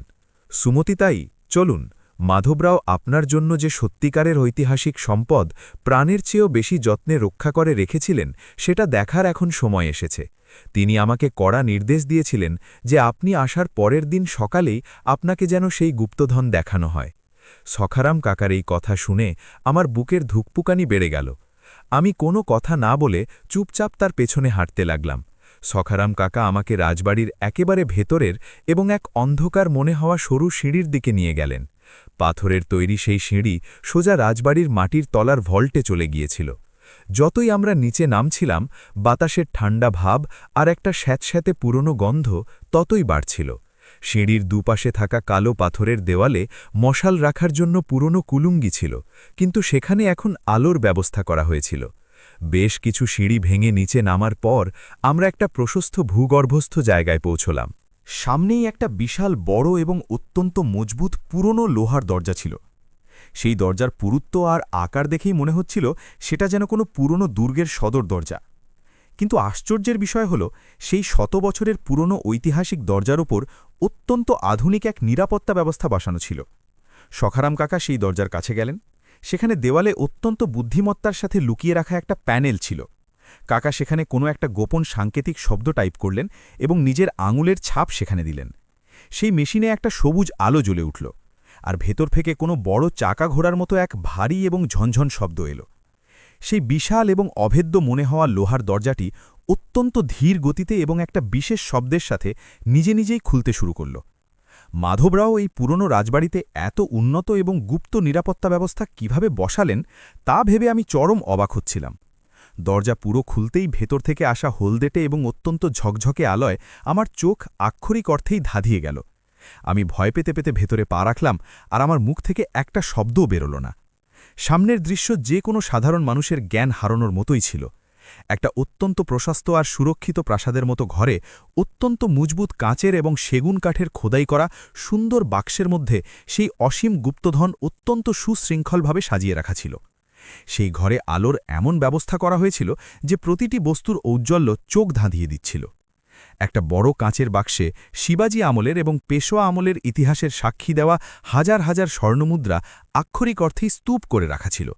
সুমতি তাই, চলুন, মাধবরাও আপনার জন্য যে সত্যিকারের ঐতিহাসিক সম্পদ প্রাণের চেয়েও বেশি যত্নে রক্ষা করে রেখেছিলেন, সেটা দেখার এখন সময় এসেছে। তিনি আমাকে কড়া নির্দেশ দিয়েছিলেন যে আপনি আসার পরের দিন সকালেই আপনাকে যেন সেই গুপ্তধন দেখানো হয়। সখারাম কাকার এই কথা শুনে আমার বুকের ধুকপুকানি বেড়ে গেল। আমি কোনো কথা না বলে চুপচাপ তার পেছনে হাঁটতে লাগলাম। সখারাম কাকা আমাকে রাজবাড়ির একেবারে ভেতরের এবং এক অন্ধকার মনে হওয়া সরু সিঁড়ির দিকে নিয়ে গেলেন। পাথরের তৈরি সেই সিঁড়ি সোজা রাজবাড়ির মাটির তলার ভল্টে চলে গিয়েছিল। যতই আমরা নিচে নামছিলাম, বাতাসের ঠান্ডা ভাব আর একটা স্যাঁতস্যাঁতে পুরনো গন্ধ ততই বাড়ছিল। সিঁড়ির দুপাশে থাকা কালো পাথরের দেওয়ালে মশাল রাখার জন্য পুরনো কুলুঙ্গি ছিল, কিন্তু সেখানে এখন আলোর ব্যবস্থা করা হয়েছিল। বেশ কিছু সিঁড়ি ভেঙে নিচে নামার পর আমরা একটা প্রশস্ত ভূগর্ভস্থ জায়গায় পৌঁছলাম। সামনেই একটা বিশাল বড় এবং অত্যন্ত মজবুত পুরনো লোহার দরজা ছিল। সেই দরজার পুরুত্ব আর আকার দেখেই মনে হচ্ছিল সেটা যেন কোনো পুরনো দুর্গের সদর দরজা। কিন্তু আশ্চর্যের বিষয় হল, সেই 100 বছরের পুরনো ঐতিহাসিক দরজার ওপর অত্যন্ত আধুনিক এক নিরাপত্তা ব্যবস্থা বসানো ছিল। সখারাম কাকা সেই দরজার কাছে গেলেন। সেখানে দেওয়ালে অত্যন্ত বুদ্ধিমত্তার সাথে লুকিয়ে রাখা একটা প্যানেল ছিল। কাকা সেখানে কোনো একটা গোপন সাংকেতিক শব্দ টাইপ করলেন এবং নিজের আঙুলের ছাপ সেখানে দিলেন। সেই মেশিনে একটা সবুজ আলো জ্বলে উঠল, আর ভেতর থেকে কোনো বড় চাকা ঘোড়ার মতো এক ভারী এবং ঝনঝন শব্দ এলো। সেই বিশাল এবং অভেদ্য মনে হওয়া লোহার দরজাটি অত্যন্ত ধীর গতিতে এবং একটা বিশেষ শব্দের সাথে নিজে নিজেই খুলতে শুরু করল। মাধবরাও এই পুরনো রাজবাড়িতে এত উন্নত এবং গুপ্ত নিরাপত্তা ব্যবস্থা কিভাবে বসালেন তা ভেবে আমি চরম অবাক হচ্ছিলাম। দরজা পুরো খুলতেই ভেতর থেকে আসা হলদেটে এবং অত্যন্ত ঝকঝকে আলোয় আমার চোখ আক্ষরিক অর্থেই ধাঁধিয়ে গেল। আমি ভয় পেতে পেতে ভেতরে পা রাখলাম, আর আমার মুখ থেকে একটা শব্দও বেরোল না। সামনের দৃশ্য যে কোনো সাধারণ মানুষের জ্ঞান হারানোর মতোই ছিল। একটা অত্যন্ত প্রশস্ত আর সুরক্ষিত প্রাসাদের মতো ঘরে অত্যন্ত মজবুত কাঁচের এবং সেগুন কাঠের খোদাই করা সুন্দর বাক্সের মধ্যে সেই অসীম গুপ্তধন অত্যন্ত সুশৃঙ্খলভাবে সাজিয়ে রাখা ছিল। সেই ঘরে আলোর এমন ব্যবস্থা করা হয়েছিল যে প্রতিটি বস্তুর ঔজ্জ্বল্য চোখ ধাঁধিয়ে দিচ্ছিল। একটা বড় কাঁচের বাক্সে শিবাজী আমলের এবং পেশোয়া আমলের ইতিহাসের সাক্ষী দেওয়া হাজার হাজার স্বর্ণমুদ্রা আক্ষরিক অর্থেই স্তূপ করে রাখা ছিল।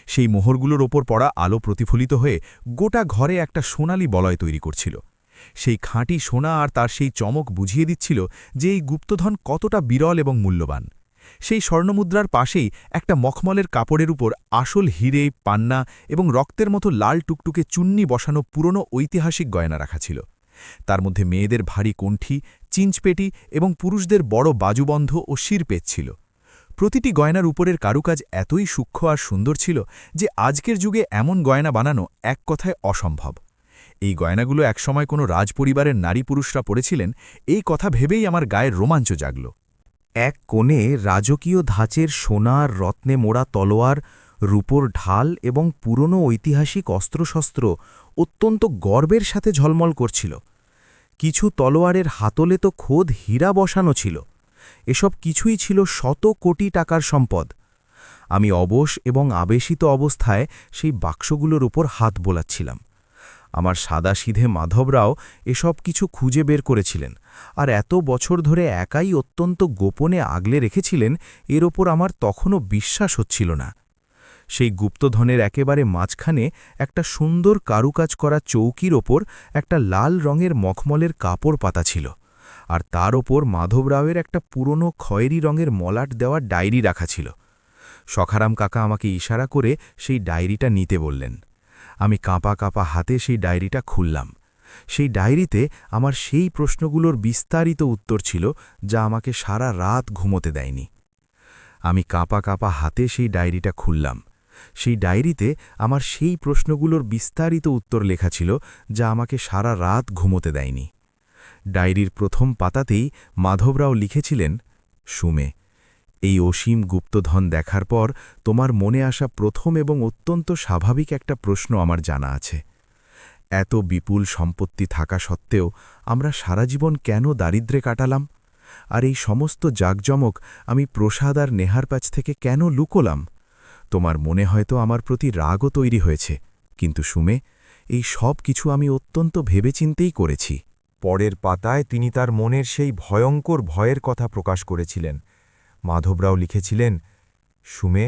সেই মোহরগুলোর ওপর পড়া আলো প্রতিফলিত হয়ে গোটা ঘরে একটা সোনালি বলয় তৈরি করছিল। সেই খাঁটি সোনা আর তার সেই চমক বুঝিয়ে দিচ্ছিল যে এই গুপ্তধন কতটা বিরল এবং মূল্যবান। সেই স্বর্ণমুদ্রার পাশেই একটা মখমলের কাপড়ের উপর আসল হিরে, পান্না এবং রক্তের মতো লাল টুকটুকে চুন্নি বসানো পুরনো ঐতিহাসিক গয়না রাখা ছিল। তার মধ্যে মেয়েদের ভারী কণ্ঠি, চিঞ্চপেটি এবং পুরুষদের বড় বাজুবন্ধ ও শিরপেচ ছিল। প্রতিটি গয়নার উপরের কারুকাজ এতই সূক্ষ্ম আর সুন্দর ছিল যে আজকের যুগে এমন গয়না বানানো এক কথায় অসম্ভব। এই গয়নাগুলো একসময় কোনো রাজপরিবারের নারী পুরুষরা পড়েছিলেন, এই কথা ভেবেই আমার গায়ের রোমাঞ্চ জাগল। এক কোণে রাজকীয় ধাঁচের সোনার রত্নে মোড়া তলোয়ার, রূপোর ঢাল এবং পুরনো ঐতিহাসিক অস্ত্রশস্ত্র অত্যন্ত গর্বের সাথে ঝলমল করছিল। কিছু তলোয়ারের হাতলে তো খোদ হীরা বসানো ছিল। এসব কিছুই ছিল শত কোটি টাকার সম্পদ। আমি অবশ এবং আবেশিত অবস্থায় সেই বাক্সগুলোর উপর হাত বোলাচ্ছিলাম। আমার সাদাসিধে মাধবরাও এসব কিছু খুঁজে বের করেছিলেন, আর এত বছর ধরে একাই অত্যন্ত গোপনে আগলে রেখেছিলেন, এর ওপর আমার তখনও বিশ্বাস হচ্ছিল না। সেই গুপ্তধনের একেবারে মাঝখানে একটা সুন্দর কারুকাজ করা চৌকির ওপর একটা লাল রঙের মখমলের কাপড় পাতা ছিল, আর তার ওপর মাধবরাওয়ের একটা পুরনো খয়েরি রঙের মলাট দেওয়া ডায়েরি রাখা ছিল। সখারাম কাকা আমাকে ইশারা করে সেই ডায়েরিটা নিতে বললেন। আমি কাঁপা কাঁপা হাতে সেই ডায়েরিটা খুললাম। সেই ডায়েরিতে আমার সেই প্রশ্নগুলোর বিস্তারিত উত্তর ছিল যা আমাকে সারা রাত ঘুমোতে দেয়নি। আমি কাঁপা কাঁপা হাতে সেই ডায়েরিটা খুললাম। সেই ডায়েরিতে আমার সেই প্রশ্নগুলোর বিস্তারিত উত্তর লেখা ছিল যা আমাকে সারা রাত ঘুমোতে দেয়নি। ডায়েরির প্রথম পাতাতেই মাধবরাও লিখেছিলেন, সুমে, এই অসীম গুপ্তধন দেখার পর তোমার মনে আসা প্রথম এবং অত্যন্ত স্বাভাবিক একটা প্রশ্ন আমার জানা আছে। এত বিপুল সম্পত্তি থাকা সত্ত্বেও আমরা সারা জীবন কেন দারিদ্র্যে কাটালাম? আর এই সমস্ত জাকজমক আমি প্রসাদ আর নেহার কাছ থেকে কেন লুকোলাম? তোমার মনে হয়তো আমার প্রতি রাগও তৈরি হয়েছে, কিন্তু সুমে, এই সব কিছু আমি অত্যন্ত ভেবেচিন্তেই করেছি। পরের পাতায় তিনি তার মনের সেই ভয়ঙ্কর ভয়ের কথা প্রকাশ করেছিলেন। মাধবরাও লিখেছিলেন, সুমে,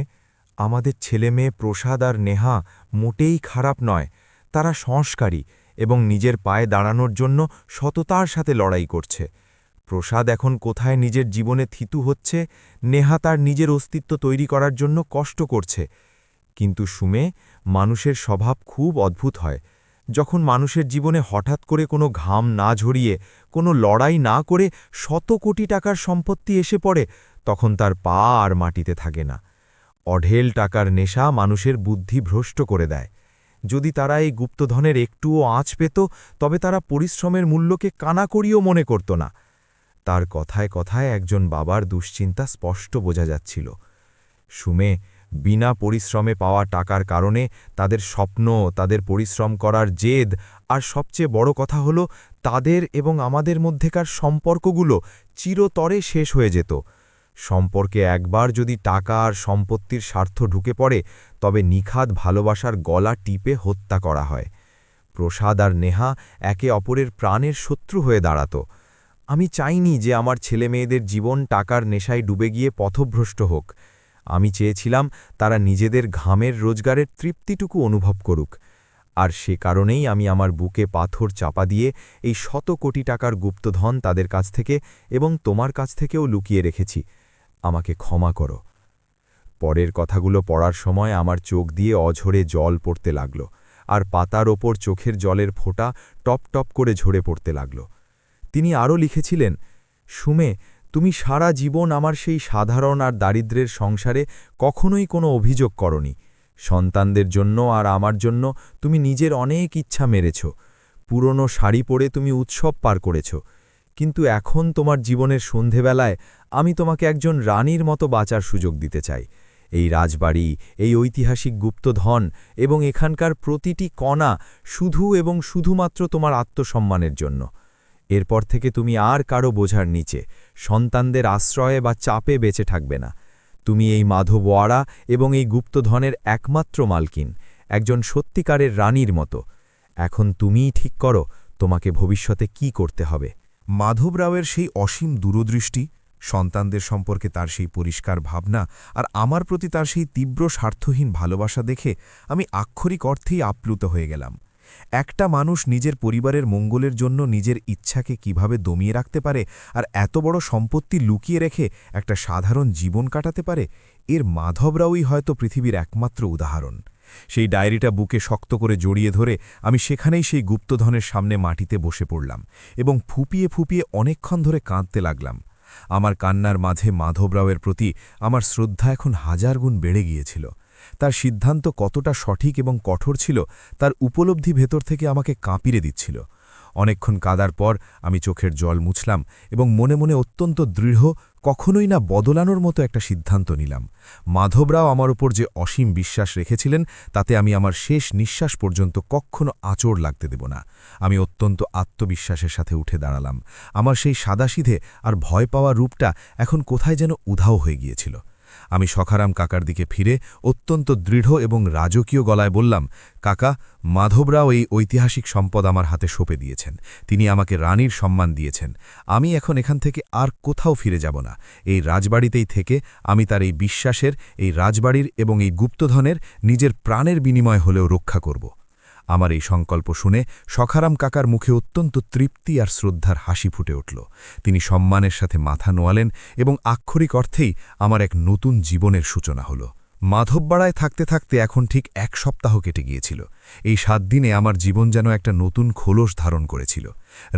আমাদের ছেলেমেয়ে প্রসাদ আর নেহা মোটেই খারাপ নয়। তারা সংস্কারী এবং নিজের পায়ে দাঁড়ানোর জন্য সততার সাথে লড়াই করছে। প্রসাদ এখন কোথায় নিজের জীবনে থিতু হচ্ছে, নেহা তার নিজের অস্তিত্ব তৈরি করার জন্য কষ্ট করছে। কিন্তু সুমে, মানুষের স্বভাব খুব অদ্ভুত হয়। যখন মানুষের জীবনে হঠাৎ করে কোনো ঘাম না ঝরিয়ে, কোনো লড়াই না করে শত কোটি টাকার সম্পত্তি এসে পড়ে, তখন তার পা আর মাটিতে থাকে না। অঢেল টাকার নেশা মানুষের বুদ্ধি ভ্রষ্ট করে দেয়। যদি তারা এই গুপ্তধনের একটুও আঁচ পেত, তবে তারা পরিশ্রমের মূল্যকে কানাকড়িও মনে করত না। তার কথায় কথায় একজন বাবার দুশ্চিন্তা স্পষ্ট বোঝা যাচ্ছিল। সুমে, বিনা পরিশ্রমে পাওয়া টাকার কারণে তাদের স্বপ্ন, তাদের পরিশ্রম করার জেদ, আর সবচেয়ে বড় কথা হল তাদের এবং আমাদের মধ্যেকার সম্পর্কগুলো চিরতরে শেষ হয়ে যেত। সম্পর্কে একবার যদি টাকা আর সম্পত্তির স্বার্থ ঢুকে পড়ে, তবে নিখাদ ভালোবাসার গলা টিপে হত্যা করা হয়। প্রসাদ আর নেহা একে অপরের প্রাণের শত্রু হয়ে দাঁড়াত। আমি চাইনি যে আমার ছেলেমেয়েদের জীবন টাকার নেশায় ডুবে গিয়ে পথভ্রষ্ট হোক। আমি চেয়েছিলাম তারা নিজেদের ঘামের রোজগারের তৃপ্তিটুকু অনুভব করুক। আর সে কারণেই আমি আমার বুকে পাথর চাপা দিয়ে এই শত কোটি টাকার গুপ্তধন তাদের কাছ থেকে এবং তোমার কাছ থেকেও লুকিয়ে রেখেছি। আমাকে ক্ষমা করো। পরের কথাগুলো পড়ার সময় আমার চোখ দিয়ে অঝরে জল পড়তে লাগল, আর পাতার ওপর চোখের জলের ফোঁটা টপ টপ করে ঝরে পড়তে লাগল। তিনি আরও লিখেছিলেন, সুমে, তুমি সারা জীবন আমার সেই সাধারণ আর দারিদ্র্যের সংসারে কখনোই কোনো অভিযোগ করনি। সন্তানদের জন্য আর আমার জন্য তুমি নিজের অনেক ইচ্ছা মেরেছ। পুরনো শাড়ি পরে তুমি উৎসব পার করেছ। কিন্তু এখন তোমার জীবনের সন্ধেবেলায় আমি তোমাকে একজন রানীর মতো বাঁচার সুযোগ দিতে চাই। এই রাজবাড়ি, এই ঐতিহাসিক গুপ্তধন এবং এখানকার প্রতিটি কণা শুধু এবং শুধুমাত্র তোমার আত্মসম্মানের জন্য। এরপর থেকে তুমি আর কারো বোঝার নিচে, সন্তানদের আশ্রয়ে বা চাপে বেঁচে থাকবে না। তুমি এই মাধবওয়াড়া এবং এই গুপ্তধনের একমাত্র মালকিন, একজন সত্যিকারের রানীর মতো। এখন তুমিই ঠিক করো তোমাকে ভবিষ্যতে কি করতে হবে। মাধব রাওয়ের সেই অসীম দূরদৃষ্টি, সন্তানদের সম্পর্কে তার সেই পরিষ্কার ভাবনা আর আমার প্রতি তার সেই তীব্র স্বার্থহীন ভালোবাসা দেখে আমি আক্ষরিক অর্থেই আপ্লুত হয়ে গেলাম। একটা মানুষ নিজের পরিবারের মঙ্গলের জন্য নিজের ইচ্ছাকে কিভাবে দমিয়ে রাখতে পারে আর এত বড় সম্পত্তি লুকিয়ে রেখে একটা সাধারণ জীবন কাটাতে পারে, এর মাধব রাওই হয়তো পৃথিবীর একমাত্র উদাহরণ। সেই ডায়েরিটা বুকে শক্ত করে জড়িয়ে ধরে আমি সেখানেই সেই গুপ্তধনের সামনে মাটিতে বসে পড়লাম এবং ফুপিয়ে ফুপিয়ে অনেকক্ষণ ধরে কাঁদতে লাগলাম। আমার কান্নার মাঝে মাধব রাওয়ের প্রতি আমার শ্রদ্ধা এখন হাজার গুণ বেড়ে গিয়েছিল। তার সিদ্ধান্ত কতটা সঠিক এবং কঠোর ছিল তার উপলব্ধি ভেতর থেকে আমাকে কাঁপিয়ে দিচ্ছিল। অনেকক্ষণ কাদার পর আমি চোখের জল মুছলাম এবং মনে মনে অত্যন্ত দৃঢ়, কখনোই না বদলানোর মতো একটা সিদ্ধান্ত নিলাম। মাধবরাও আমার উপর যে অসীম বিশ্বাস রেখেছিলেন তাতে আমি আমার শেষ নিঃশ্বাস পর্যন্ত কখনো আঁচড় লাগতে দেব না। আমি অত্যন্ত আত্মবিশ্বাসের সাথে উঠে দাঁড়ালাম। আমার সেই সাদাসিধে আর ভয় পাওয়া রূপটা এখন কোথায় যেন উধাও হয়ে গিয়েছিল। আমি সখারাম কাকার দিকে ফিরে অত্যন্ত দৃঢ় এবং রাজকীয় গলায় বললাম, কাকা, মাধবরাও এই ঐতিহাসিক সম্পদ আমার হাতে সঁপে দিয়েছেন। তিনি আমাকে রানীর সম্মান দিয়েছেন। আমি এখন এখান থেকে আর কোথাও ফিরে যাব না। এই রাজবাড়িতেই থেকে আমি তার এই বিশ্বাসের, এই রাজবাড়ির এবং এই গুপ্তধনের নিজের প্রাণের বিনিময় হলেও রক্ষা করব। আমার এই সংকল্প শুনে সখারাম কাকার মুখে অত্যন্ত তৃপ্তি আর শ্রদ্ধার হাসি ফুটে উঠল। তিনি সম্মানের সাথে মাথা নোয়ালেন এবং আক্ষরিক অর্থেই আমার এক নতুন জীবনের সূচনা হল। মাধববাড়ায় থাকতে থাকতে এখন ঠিক 1 সপ্তাহ কেটে গিয়েছিল। এই 7 দিনে আমার জীবন যেন একটা নতুন খোলস ধারণ করেছিল।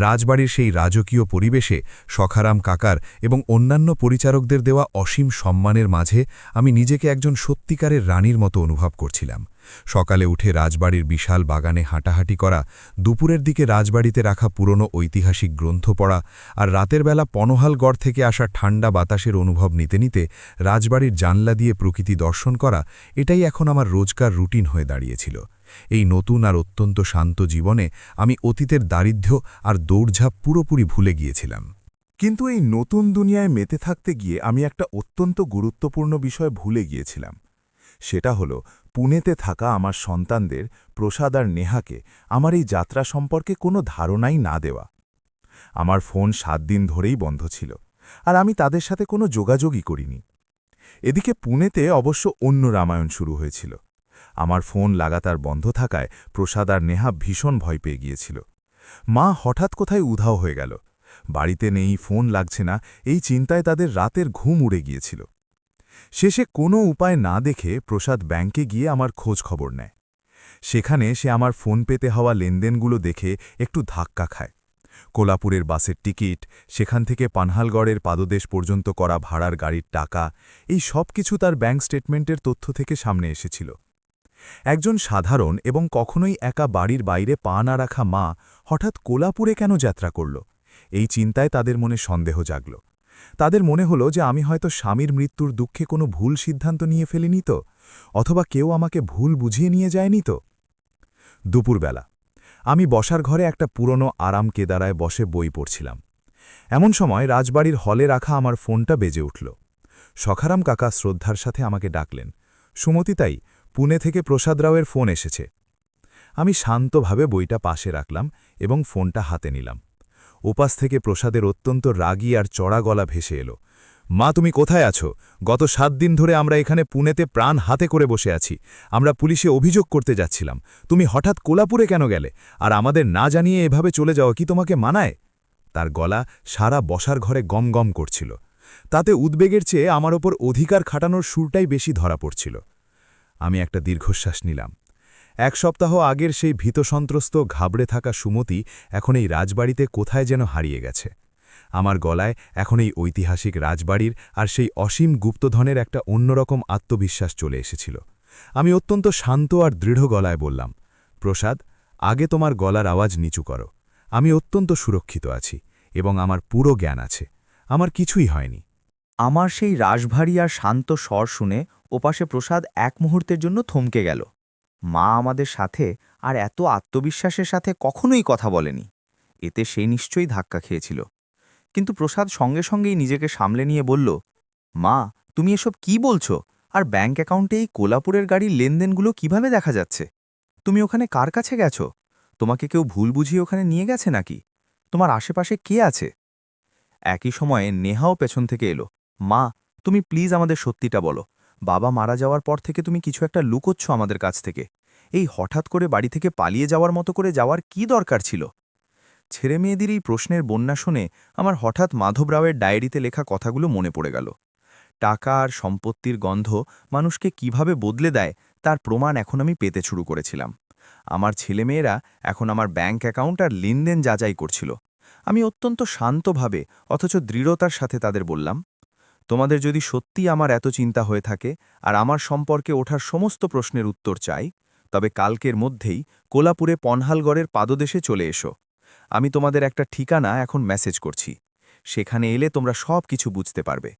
রাজবাড়ির সেই রাজকীয় পরিবেশে সখারাম কাকার এবং অন্যান্য পরিচারকদের দেওয়া অসীম সম্মানের মাঝে আমি নিজেকে একজন সত্যিকারের রানীর মতো অনুভব করছিলাম। সকালে উঠে রাজবাড়ির বিশাল বাগানে হাঁটাহাঁটি করা, দুপুরের দিকে রাজবাড়িতে রাখা পুরনো ঐতিহাসিক গ্রন্থ পড়া আর রাতের বেলা পনহালগড় থেকে আসা ঠান্ডা বাতাসের অনুভব নিতে নিতে রাজবাড়ির জানলা দিয়ে প্রকৃতি দর্শন করা, এটাই এখন আমার রোজকার রুটিন হয়ে দাঁড়িয়েছিল। এই নতুন আর অত্যন্ত শান্ত জীবনে আমি অতীতের দারিদ্র্য আর দৌড়ঝাঁপ পুরোপুরি ভুলে গিয়েছিলাম। কিন্তু এই নতুন দুনিয়ায় মেতে থাকতে গিয়ে আমি একটা অত্যন্ত গুরুত্বপূর্ণ বিষয় ভুলে গিয়েছিলাম। সেটা হলো পুনেতে থাকা আমার সন্তানদের, প্রসাদ আর নেহাকে আমার এই যাত্রা সম্পর্কে কোনো ধারণাই না দেওয়া। আমার ফোন 7 দিন ধরেই বন্ধ ছিল, আর আমি তাদের সাথে কোনো যোগাযোগই করিনি। এদিকে পুনেতে অবশ্য অন্য রামায়ণ শুরু হয়েছিল। আমার ফোন লাগাতার বন্ধ থাকায় প্রসাদ আর নেহা ভীষণ ভয় পেয়ে গিয়েছিল। মা হঠাৎ কোথায় উধাও হয়ে গেল, বাড়িতে নেই, ফোন লাগছে না, এই চিন্তায় তাদের রাতের ঘুম উড়ে গিয়েছিল। শেষে কোনো উপায় না দেখে প্রসাদ ব্যাংকে গিয়ে আমার খোঁজ খবর নেয়। সেখানে সে আমার ফোন পেতে হওয়া লেনদেনগুলো দেখে একটু ধাক্কা খায়। কোলাপুরের বাসের টিকিট, সেখান থেকে পানহালগড়ের পাদদেশ পর্যন্ত করা ভাড়ার গাড়ির টাকা, এই সব কিছু তার ব্যাংক স্টেটমেন্টের তথ্য থেকে সামনে এসেছিল। একজন সাধারণ এবং কখনোই একা বাড়ির বাইরে পা না রাখা মা হঠাৎ কোলাপুরে কেন যাত্রা করল, এই চিন্তায় তাদের মনে সন্দেহ জাগল। তাদের মনে হলো যে আমি হয়তো স্বামীর মৃত্যুর দুঃখে কোনো ভুল সিদ্ধান্ত নিয়ে ফেলিনি তো, অথবা কেউ আমাকে ভুল বুঝিয়ে নিয়ে যায়নি তো। দুপুরবেলা আমি বসার ঘরে একটা পুরনো আরাম কেদারায় বসে বই পড়ছিলাম। এমন সময় রাজবাড়ির হলে রাখা আমার ফোনটা বেজে উঠল। সখারাম কাকা শ্রদ্ধার সাথে আমাকে ডাকলেন, সুমতি তাই, পুনে থেকে প্রসাদ রাওয়ের ফোন এসেছে। আমি শান্তভাবে বইটা পাশে রাখলাম এবং ফোনটা হাতে নিলাম। ওপাশ থেকে প্রসাদের অত্যন্ত রাগী আর চড়া গলা ভেসে এলো, মা, তুমি কোথায় আছো? গত 7 দিন ধরে আমরা এখানে পুনেতে প্রাণ হাতে করে বসে আছি। আমরা পুলিশে অভিযোগ করতে যাচ্ছিলাম। তুমি হঠাৎ কোলাপুরে কেন গেলে? আর আমাদের না জানিয়ে এভাবে চলে যাওয়া কি তোমাকে মানায়? তার গলা সারা বসার ঘরে গম গম করছিল। তাতে উদ্বেগের চেয়ে আমার ওপর অধিকার খাটানোর সুরটাই বেশি ধরা পড়ছিল। আমি একটা দীর্ঘশ্বাস নিলাম। 1 সপ্তাহ আগের সেই ভীতসন্ত্রস্ত ঘাবড়ে থাকা সুমতি এখন এই রাজবাড়িতে কোথায় যেন হারিয়ে গেছে। আমার গলায় এখন এই ঐতিহাসিক রাজবাড়ির আর সেই অসীম গুপ্তধনের একটা অন্যরকম আত্মবিশ্বাস চলে এসেছিল। আমি অত্যন্ত শান্ত আর দৃঢ় গলায় বললাম, প্রসাদ, আগে তোমার গলার আওয়াজ নিচু করো। আমি অত্যন্ত সুরক্ষিত আছি এবং আমার পুরো জ্ঞান আছে। আমার কিছুই হয়নি। আমার সেই রাশভারী আর শান্ত স্বর শুনে ওপাশে প্রসাদ এক মুহূর্তের জন্য থমকে গেল। মা আমাদের সাথে আর এত আত্মবিশ্বাসের সাথে কখনোই কথা বলেনি। এতে সে নিশ্চয়ই ধাক্কা খেয়েছিল। কিন্তু প্রসাদ সঙ্গে সঙ্গেই নিজেকে সামলে নিয়ে বলল, মা, তুমি এসব কি বলছো? আর ব্যাংক অ্যাকাউন্টে এই কোলাপুরের গাড়ির লেনদেনগুলো কিভাবে দেখা যাচ্ছে? তুমি ওখানে কার কাছে গেছো? তোমাকে কেউ ভুল বুঝিয়ে ওখানে নিয়ে গেছে নাকি? তোমার আশেপাশে কে আছে? একই সময়ে নেহাও পেছন থেকে এলো। মা, তুমি প্লিজ আমাদের সত্যিটা বলো। বাবা মারা যাওয়ার পর থেকে তুমি কিছু একটা লুকোচ্ছ আমাদের কাছ থেকে। এই হঠাৎ করে বাড়ি থেকে পালিয়ে যাওয়ার মতো করে যাওয়ার কি দরকার ছিল? ছেলেমেয়েদের এই প্রশ্নের বন্যা শুনে আমার হঠাৎ মাধব রাওয়ের ডায়েরিতে লেখা কথাগুলো মনে পড়ে গেল। টাকা আর সম্পত্তির গন্ধ মানুষকে কিভাবে বদলে দেয় তার প্রমাণ এখন আমি পেতে শুরু করেছিলাম। আমার ছেলেমেয়েরা এখন আমার ব্যাংক অ্যাকাউন্ট আর লেনদেন যাচাই করছিল। আমি অত্যন্ত শান্তভাবে অথচ দৃঢ়তার সাথে তাদের বললাম, তোমাদের যদি সত্যি আমার এত চিন্তা হয়ে থাকে আর আমার সম্পর্কে ওঠার সমস্ত প্রশ্নের উত্তর চাই, তবে কালকের মধ্যেই কোলাপুরে পনহালগড়ের পাদদেশে চলে এসো। আমি তোমাদের একটা ঠিকানা এখন মেসেজ করছি। সেখানে এলে তোমরা সব কিছু বুঝতে পারবে।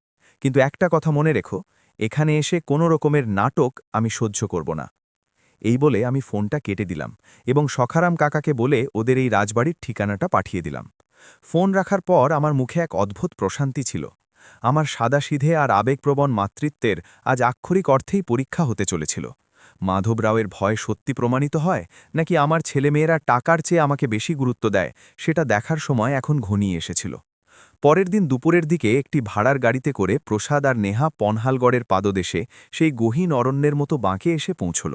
কিন্তু একটা কথা মনে রেখো, এখানে এসে কোনো রকমের নাটক আমি সহ্য করব না। এই বলে আমি ফোনটা কেটে দিলাম এবং সখারাম কাকাকে বলে ওদের এই রাজবাড়ির ঠিকানাটা পাঠিয়ে দিলাম। ফোন রাখার পর আমার মুখে এক অদ্ভুত প্রশান্তি ছিল। আমার সাদাসিধে আর আবেগপ্রবণ মাতৃত্বের আজ আক্ষরিক অর্থেই পরীক্ষা হতে চলেছিল। মাধব রাওয়ের ভয় সত্যি প্রমাণিত হয় নাকি আমার ছেলেমেয়েরা টাকার চেয়ে আমাকে বেশি গুরুত্ব দেয়, সেটা দেখার সময় এখন ঘনিয়ে এসেছিল। পরের দিন দুপুরের দিকে একটি ভাড়ার গাড়িতে করে প্রসাদ আর নেহা পনহালগড়ের পাদদেশে সেই গহীন অরণ্যের মতো বাঁকে এসে পৌঁছল।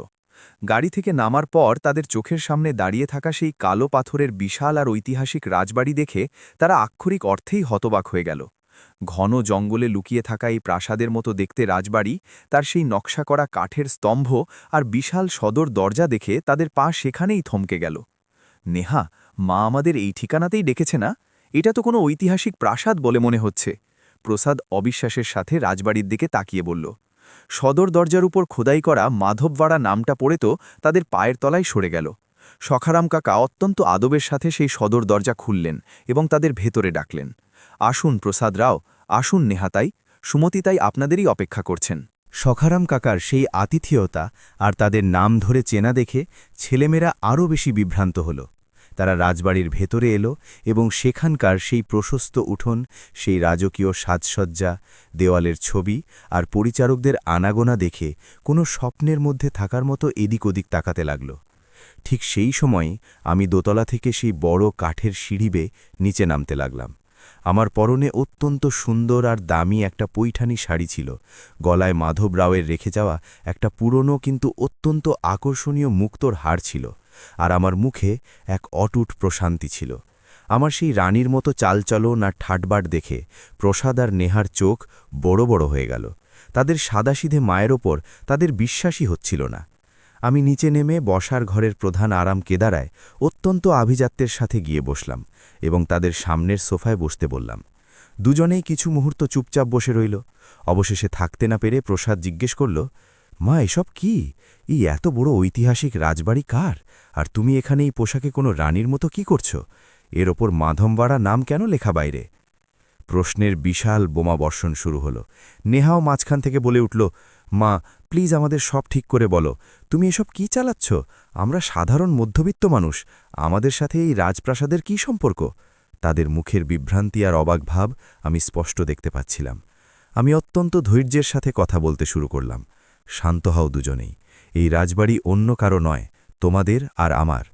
গাড়ি থেকে নামার পর তাদের চোখের সামনে দাঁড়িয়ে থাকা সেই কালো পাথরের বিশাল আর ঐতিহাসিক রাজবাড়ি দেখে তারা আক্ষরিক অর্থেই হতবাক হয়ে গেল। ঘন জঙ্গলে লুকিয়ে থাকা এই প্রাসাদের মতো দেখতে রাজবাড়ি, তার সেই নকশা করা কাঠের স্তম্ভ আর বিশাল সদর দরজা দেখে তাদের পা সেখানেই থমকে গেল। নেহা, মা আমাদের এই ঠিকানাতেই ডেকেছে না? এটা তো কোনো ঐতিহাসিক প্রাসাদ বলে মনে হচ্ছে। প্রসাদ অবিশ্বাসের সাথে রাজবাড়ির দিকে তাকিয়ে বলল। সদর দরজার উপর খোদাই করা মাধববাড়া নামটা পড়ে তো তাদের পায়ের তলায় সরে গেল। সখারাম কাকা অত্যন্ত আদবের সাথে সেই সদর দরজা খুললেন এবং তাদের ভেতরে ডাকলেন। আসুন প্রসাদ রাও, আসুন নেহাতাই, সুমতিতাই আপনাদেরই অপেক্ষা করছেন। সখারাম কাকার সেই আতিথেয়তা আর তাদের নাম ধরে চেনা দেখে ছেলেমেয়েরা আরও বেশি বিভ্রান্ত হল। তারা রাজবাড়ির ভেতরে এলো এবং সেখানকার সেই প্রশস্ত উঠোন, সেই রাজকীয় সাজসজ্জা, দেওয়ালের ছবি আর পরিচারকদের আনাগোনা দেখে কোনো স্বপ্নের মধ্যে থাকার মতো এদিক ওদিক তাকাতে লাগল। ঠিক সেই সময় আমি দোতলা থেকে সেই বড় কাঠের সিঁড়ি বেয়ে নিচে নামতে লাগলাম। আমার পরনে অত্যন্ত সুন্দর আর দামি একটা পৈঠানি শাড়ি ছিল, গলায় মাধব রাওয়ের রেখে যাওয়া একটা পুরনো কিন্তু অত্যন্ত আকর্ষণীয় মুক্তোর হার ছিল, আর আমার মুখে এক অটুট প্রশান্তি ছিল। আমার সেই রানীর মতো চালচলন আর ঠাটবাট দেখে প্রসাদ আর নেহার চোখ বড় বড় হয়ে গেল। তাদের সাদাসিধে মায়ের ওপর তাদের বিশ্বাসই হচ্ছিল না। আমি নিচে নেমে বসার ঘরের প্রধান আরাম কেদারায় অত্যন্ত আভিজাত্যের সাথে গিয়ে বসলাম এবং তাদের সামনের সোফায় বসতে বললাম। দুজনেই কিছু মুহূর্ত চুপচাপ বসে রইল। অবশেষে থাকতে না পেরে প্রসাদ জিজ্ঞেস করল, মা, এসব কি? এই এত বড় ঐতিহাসিক রাজবাড়ি কার? আর তুমি এখানে এই পোশাকে কোনো রানীর মতো কি করছো? এর ওপর মাধববাড়া নাম কেন লেখা বাইরে? প্রশ্নের বিশাল বোমাবর্ষণ শুরু হলো। নেহাও মাঝখান থেকে বলে উঠল, মা, প্লিজ আমাদের সব ঠিক করে বলো, তুমি এসব কি চালাচ্ছ? আমরা সাধারণ মধ্যবিত্ত মানুষ, আমাদের সাথে এই রাজপ্রাসাদের কি সম্পর্ক? তাদের মুখের বিভ্রান্তি আর অবাক ভাব আমি স্পষ্ট দেখতে পাচ্ছিলাম। আমি অত্যন্ত ধৈর্যের সাথে কথা বলতে শুরু করলাম। শান্ত হও দুজনেই, এই রাজবাড়ি অন্য কারো নয়, তোমাদের আর আমার।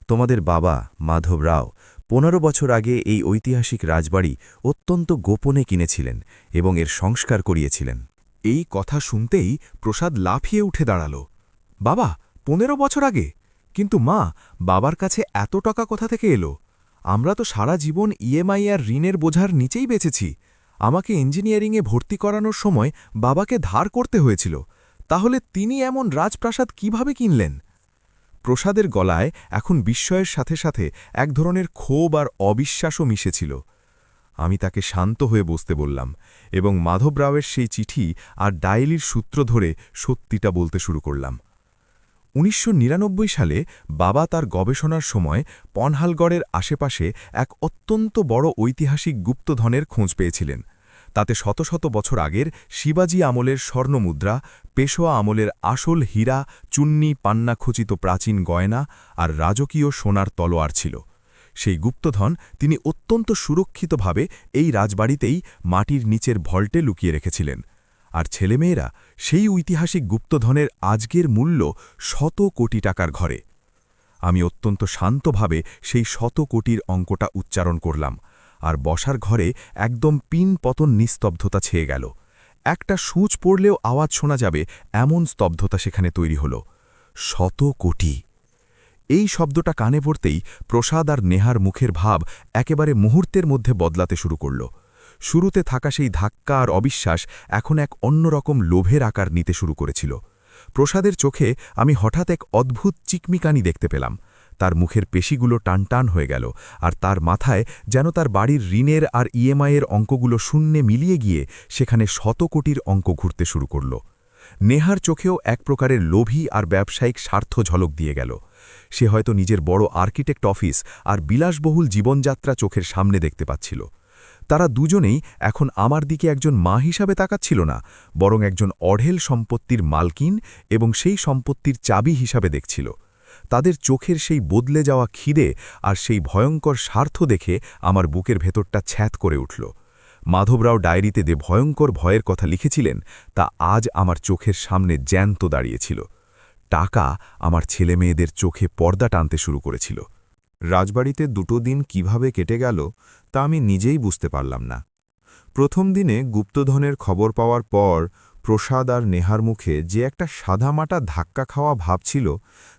তোমাদের বাবা মাধব রাও 15 বছর আগে এই ঐতিহাসিক রাজবাড়ি অত্যন্ত গোপনে কিনেছিলেন এবং এর সংস্কার করিয়েছিলেন। এই কথা শুনতেই প্রসাদ লাফিয়ে উঠে দাঁড়াল। বাবা, 15 বছর আগে? কিন্তু মা, বাবার কাছে এত টাকা কোথা থেকে এলো? আমরা তো সারা জীবন ইএমআই আর ঋণের বোঝার নিচেই বেঁচেছি। আমাকে ইঞ্জিনিয়ারিংয়ে ভর্তি করানোর সময় বাবাকে ধার করতে হয়েছিল। তাহলে তিনি এমন রাজপ্রাসাদ কিভাবে কিনলেন? প্রসাদের গলায় এখন বিস্ময়ের সাথে সাথে এক ধরনের ক্ষোভ আর অবিশ্বাসও মিশেছিল। আমি তাকে শান্ত হয়ে বসতে বললাম এবং মাধব রাওয়ের সেই চিঠি আর ডায়েরির সূত্র ধরে সত্যিটা বলতে শুরু করলাম। 1999 সালে বাবা তার গবেষণার সময় পনহালগড়ের আশেপাশে এক অত্যন্ত বড় ঐতিহাসিক গুপ্তধনের খোঁজ পেয়েছিলেন। তাতে শত শত বছর আগের শিবাজী আমলের স্বর্ণমুদ্রা, পেশোয়া আমলের আসল হীরা, চুন্নি পান্না খচিত প্রাচীন গয়না আর রাজকীয় সোনার তলোয়ার ছিল। সেই গুপ্তধন তিনি অত্যন্ত সুরক্ষিতভাবে এই রাজবাড়িতেই মাটির নিচের ভল্টে লুকিয়ে রেখেছিলেন। আর ছেলেমেয়েরা সেই ঐতিহাসিক গুপ্তধনের আজকের মূল্য শত কোটি টাকার ঘরে। আমি অত্যন্ত শান্তভাবে সেই শত কোটির অঙ্কটা উচ্চারণ করলাম, আর বসার ঘরে একদম পিন পতন নিস্তব্ধতা ছেয়ে গেল। একটা সূচ পড়লেও আওয়াজ শোনা যাবে এমন স্তব্ধতা সেখানে তৈরি হল। শত কোটি! এই শব্দটা কানে পড়তেই প্রসাদ আর নেহার মুখের ভাব একেবারে মুহূর্তের মধ্যে বদলাতে শুরু করল। শুরুতে থাকা সেই ধাক্কা আর অবিশ্বাস এখন এক অন্যরকম লোভের আকার নিতে শুরু করেছিল। প্রসাদের চোখে আমি হঠাৎ এক অদ্ভুত চিকমিকানি দেখতে পেলাম। তার মুখের পেশিগুলো টানটান হয়ে গেল, আর তার মাথায় যেন তার বাড়ির ঋণের আর ইএমআইয়ের অঙ্কগুলো শূন্যে মিলিয়ে গিয়ে সেখানে শত কোটির অঙ্ক ঘুরতে শুরু করল। নেহার চোখেও এক প্রকারের লোভী আর ব্যবসায়িক স্বার্থ ঝলক দিয়ে গেল। সে হয়তো নিজের বড় আর্কিটেক্ট অফিস আর বিলাসবহুল জীবনযাত্রা চোখের সামনে দেখতে পাচ্ছিল। তারা দুজনেই এখন আমার দিকে একজন মা হিসাবে তাকাচ্ছিল না, বরং একজন অঢেল সম্পত্তির মালকিন এবং সেই সম্পত্তির চাবি হিসাবে দেখছিল। তাদের চোখের সেই বদলে যাওয়া খিদে আর সেই ভয়ঙ্কর স্বার্থ দেখে আমার বুকের ভেতরটা ছ্যাঁত করে উঠল। মাধবরাও ডায়েরিতে যে ভয়ঙ্কর ভয়ের কথা লিখেছিলেন তা আজ আমার চোখের সামনে জ্যান্ত দাঁড়িয়েছিল। টাকা আমার ছেলেমেয়েদের চোখে পর্দা টানতে শুরু করেছিল। রাজবাড়িতে 2 দিন কিভাবে কেটে গেল তা আমি নিজেই বুঝতে পারলাম না। প্রথম দিনে গুপ্তধনের খবর পাওয়ার পর প্রসাদ আর নেহার মুখে যে একটা সাদামাটা ধাক্কা খাওয়া ভাব ছিল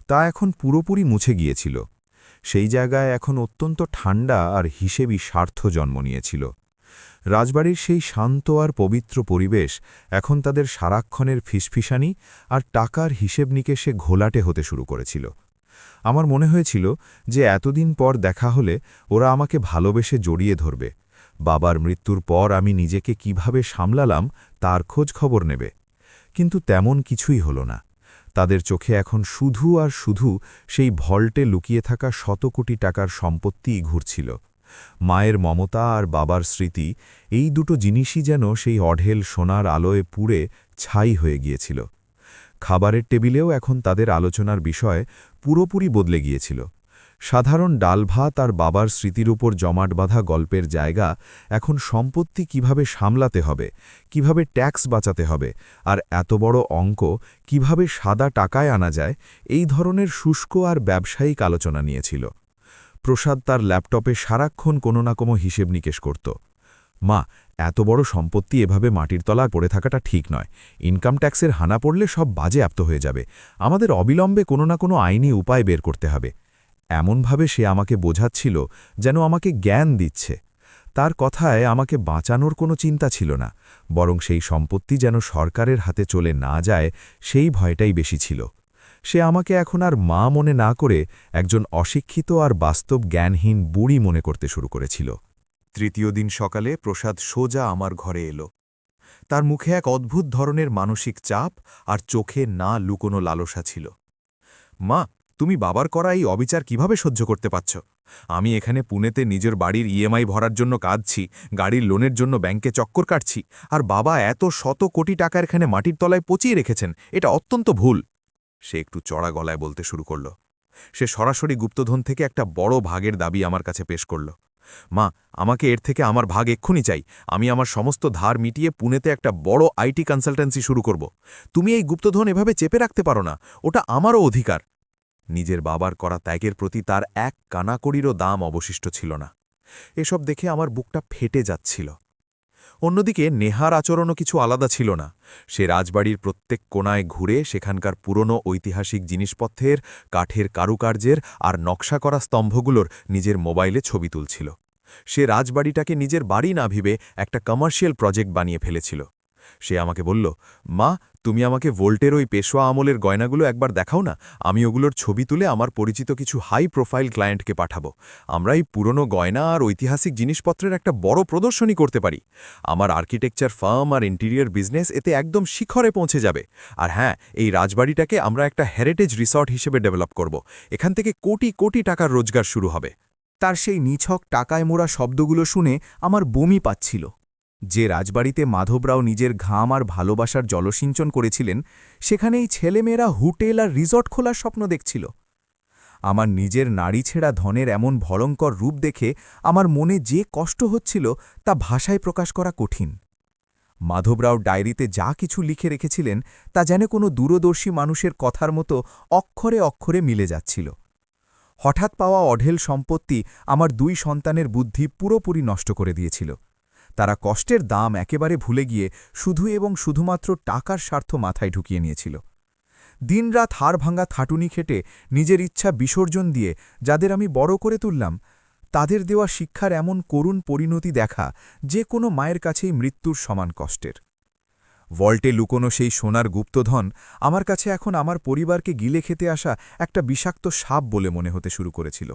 তা এখন পুরোপুরি মুছে গিয়েছিল। সেই জায়গায় এখন অত্যন্ত ঠান্ডা আর হিসেবি স্বার্থ জন্ম নিয়েছিল। রাজবাড়ির সেই শান্ত আর পবিত্র পরিবেশ এখন তাদের সারাক্ষণের ফিসফিসানি আর টাকার হিসেব নিকেশে ঘোলাটে হতে শুরু করেছিল। আমার মনে হয়েছিল যে এতদিন পর দেখা হলে ওরা আমাকে ভালোবেসে জড়িয়ে ধরবে, বাবার মৃত্যুর পর আমি নিজেকে কিভাবে সামলালাম তার খোঁজ খবর নেবে। কিন্তু তেমন কিছুই হলো না। তাদের চোখে এখন শুধু আর শুধু সেই ভল্টে লুকিয়ে থাকা শত কোটি টাকার সম্পত্তিই ঘুরছিল। মায়ের মমতা আর বাবার স্মৃতি, এই দুটো জিনিসই যেন সেই অঢেল সোনার আলোয় পুড়ে ছাই হয়ে গিয়েছিল। খাবারের টেবিলেও এখন তাদের আলোচনার বিষয় পুরোপুরি বদলে গিয়েছিল। সাধারণ ডাল ভাত আর বাবার স্মৃতির উপর জমাট বাঁধা গল্পের জায়গা এখন সম্পত্তি কিভাবে সামলাতে হবে, কিভাবে ট্যাক্স বাঁচাতে হবে, আর এত বড় অঙ্ক কিভাবে সাদা টাকায় আনা যায়, এই ধরনের শুষ্ক আর ব্যবসায়িক আলোচনা নিয়েছিল। প্রসাদ তার ল্যাপটপে সারাক্ষণ কোনো না কোনো হিসেব নিকেশ করত। মা, এত বড় সম্পত্তি এভাবে মাটির তলায় পড়ে থাকাটা ঠিক নয়। ইনকাম ট্যাক্সের হানা পড়লে সব বাজে আপ্ত হয়ে যাবে। আমাদের অবিলম্বে কোনো না কোনো আইনি উপায় বের করতে হবে। এমনভাবে সে আমাকে বোঝাচ্ছিল যেন আমাকে জ্ঞান দিচ্ছে। তার কথায় আমাকে বাঁচানোর কোনো চিন্তা ছিল না, বরং সেই সম্পত্তি যেন সরকারের হাতে চলে না যায় সেই ভয়টাই বেশি ছিল। সে আমাকে এখন আর মা মনে না করে একজন অশিক্ষিত আর বাস্তব জ্ঞানহীন বুড়ি মনে করতে শুরু করেছিল। তৃতীয় দিন সকালে প্রসাদ সোজা আমার ঘরে এলো। তার মুখে এক অদ্ভুত ধরনের মানসিক চাপ আর চোখে না লুকোনো লালসা ছিল। মা, তুমি বাবার করা এই অবিচার কিভাবে সহ্য করতে পারছ? আমি এখানে পুনেতে নিজের বাড়ির ইএমআই ভরার জন্য কাঁদছি, গাড়ির লোনের জন্য ব্যাংকে চক্কর কাটছি, আর বাবা এত শত কোটি টাকা এখানে মাটির তলায় পচিয়ে রেখেছেন। এটা অত্যন্ত ভুল। সে একটু চড়া গলায় বলতে শুরু করল। সে সরাসরি গুপ্তধন থেকে একটা বড় ভাগের দাবি আমার কাছে পেশ করল। মা, আমাকে এর থেকে আমার ভাগ এক্ষুনি চাই। আমি আমার সমস্ত ধার মিটিয়ে পুনেতে একটা বড় আইটি কনসালটেন্সি শুরু করব। তুমি এই গুপ্তধন এভাবে চেপে রাখতে পারো না, ওটা আমারও অধিকার। নিজের বাবার করা ত্যাগের প্রতি তার এক কানাকড়িরও দাম অবশিষ্ট ছিল না। এসব দেখে আমার বুকটা ফেটে যাচ্ছিল। অন্যদিকে নেহার আচরণও কিছু আলাদা ছিল না। সে রাজবাড়ির প্রত্যেক কোণায় ঘুরে সেখানকার পুরনো ঐতিহাসিক জিনিসপত্রের, কাঠের কারুকার্যের আর নকশা করা স্তম্ভগুলোর নিজের মোবাইলে ছবি তুলছিল। সে রাজবাড়িটাকে নিজের বাড়ি না ভেবে একটা কমার্শিয়াল প্রজেক্ট বানিয়ে ফেলেছিল। সে আমাকে বলল, মা, তুমি আমাকে ভোল্টের ওই পেশোয়া আমলের গয়নাগুলো একবার দেখাও না। আমি ওগুলোর ছবি তুলে আমার পরিচিত কিছু হাই প্রোফাইল ক্লায়েন্টকে পাঠাবো। আমরা এই পুরনো গয়না আর ঐতিহাসিক জিনিসপত্রের একটা বড় প্রদর্শনী করতে পারি। আমার আর্কিটেকচার ফার্ম আর ইন্টেরিয়র বিজনেস এতে একদম শিখরে পৌঁছে যাবে। আর হ্যাঁ, এই রাজবাড়িটাকে আমরা একটা হেরিটেজ রিসর্ট হিসেবে ডেভেলপ করব। এখান থেকে কোটি কোটি টাকার রোজগার শুরু হবে। তার সেই নিছক টাকায় মোড়া শব্দগুলো শুনে আমার বমি পাচ্ছিল। যে রাজবাড়িতে মাধবরাও নিজের ঘাম আর ভালোবাসার জলসিঞ্চন করেছিলেন, সেখানেই ছেলেমেয়েরা হোটেল আর রিসর্ট খোলার স্বপ্ন দেখছিল। আমার নিজের নারী ছেঁড়া ধনের এমন ভয়ঙ্কর রূপ দেখে আমার মনে যে কষ্ট হচ্ছিল তা ভাষায় প্রকাশ করা কঠিন। মাধবরাও ডায়েরিতে যা কিছু লিখে রেখেছিলেন তা যেন কোনো দূরদর্শী মানুষের কথার মতো অক্ষরে অক্ষরে মিলে যাচ্ছিল। হঠাৎ পাওয়া অঢেল সম্পত্তি আমার 2 সন্তানের বুদ্ধি পুরোপুরি নষ্ট করে দিয়েছিল। তারা কষ্টের দাম একেবারে ভুলে গিয়ে শুধু এবং শুধুমাত্র টাকার স্বার্থ মাথায় ঢুকিয়ে নিয়েছিল। দিনরাত হাড় ভাঙা খাটুনি খেটে নিজের ইচ্ছা বিসর্জন দিয়ে যাদের আমি বড় করে তুললাম, তাদের দেওয়া শিক্ষার এমন করুণ পরিণতি দেখা যে কোনো মায়ের কাছেই মৃত্যুর সমান কষ্টের। ভল্টে লুকোনো সেই সোনার গুপ্তধন আমার কাছে এখন আমার পরিবারকে গিলে খেতে আসা একটা বিষাক্ত সাপ বলে মনে হতে শুরু করেছিল।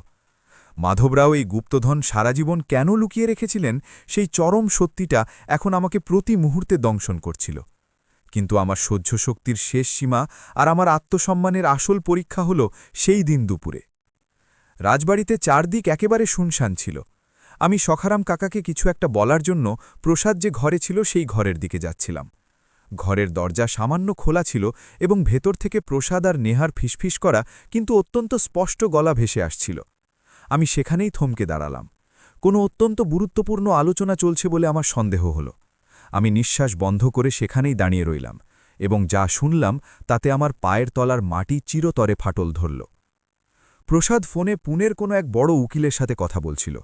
মাধবরাও এই গুপ্তধন সারা জীবন কেন লুকিয়ে রেখেছিলেন, সেই চরম সত্যিটা এখন আমাকে প্রতি মুহূর্তে দংশন করছিল। কিন্তু আমার সহ্য শক্তির শেষ সীমা আর আমার আত্মসম্মানের আসল পরীক্ষা হল সেই দিন দুপুরে। রাজবাড়িতে চারদিক একেবারে শুনশান ছিল। আমি সখারাম কাকাকে কিছু একটা বলার জন্য প্রসাদ যে ঘরে ছিল সেই ঘরের দিকে যাচ্ছিলাম। ঘরের দরজা সামান্য খোলা ছিল এবং ভেতর থেকে প্রসাদ আর নেহার ফিসফিস করা কিন্তু অত্যন্ত স্পষ্ট গলা ভেসে আসছিল। আমি সেখানেই থমকে দাঁড়ালাম। কোনো অত্যন্ত গুরুত্বপূর্ণ আলোচনা চলছে বলে আমার সন্দেহ হল। আমি নিঃশ্বাস বন্ধ করে সেখানেই দাঁড়িয়ে রইলাম এবং যা শুনলাম তাতে আমার পায়ের তলার মাটি চিরতরে ফাটল ধরল। প্রসাদ ফোনে পুনের কোনো এক বড় উকিলের সাথে কথা বলছিল।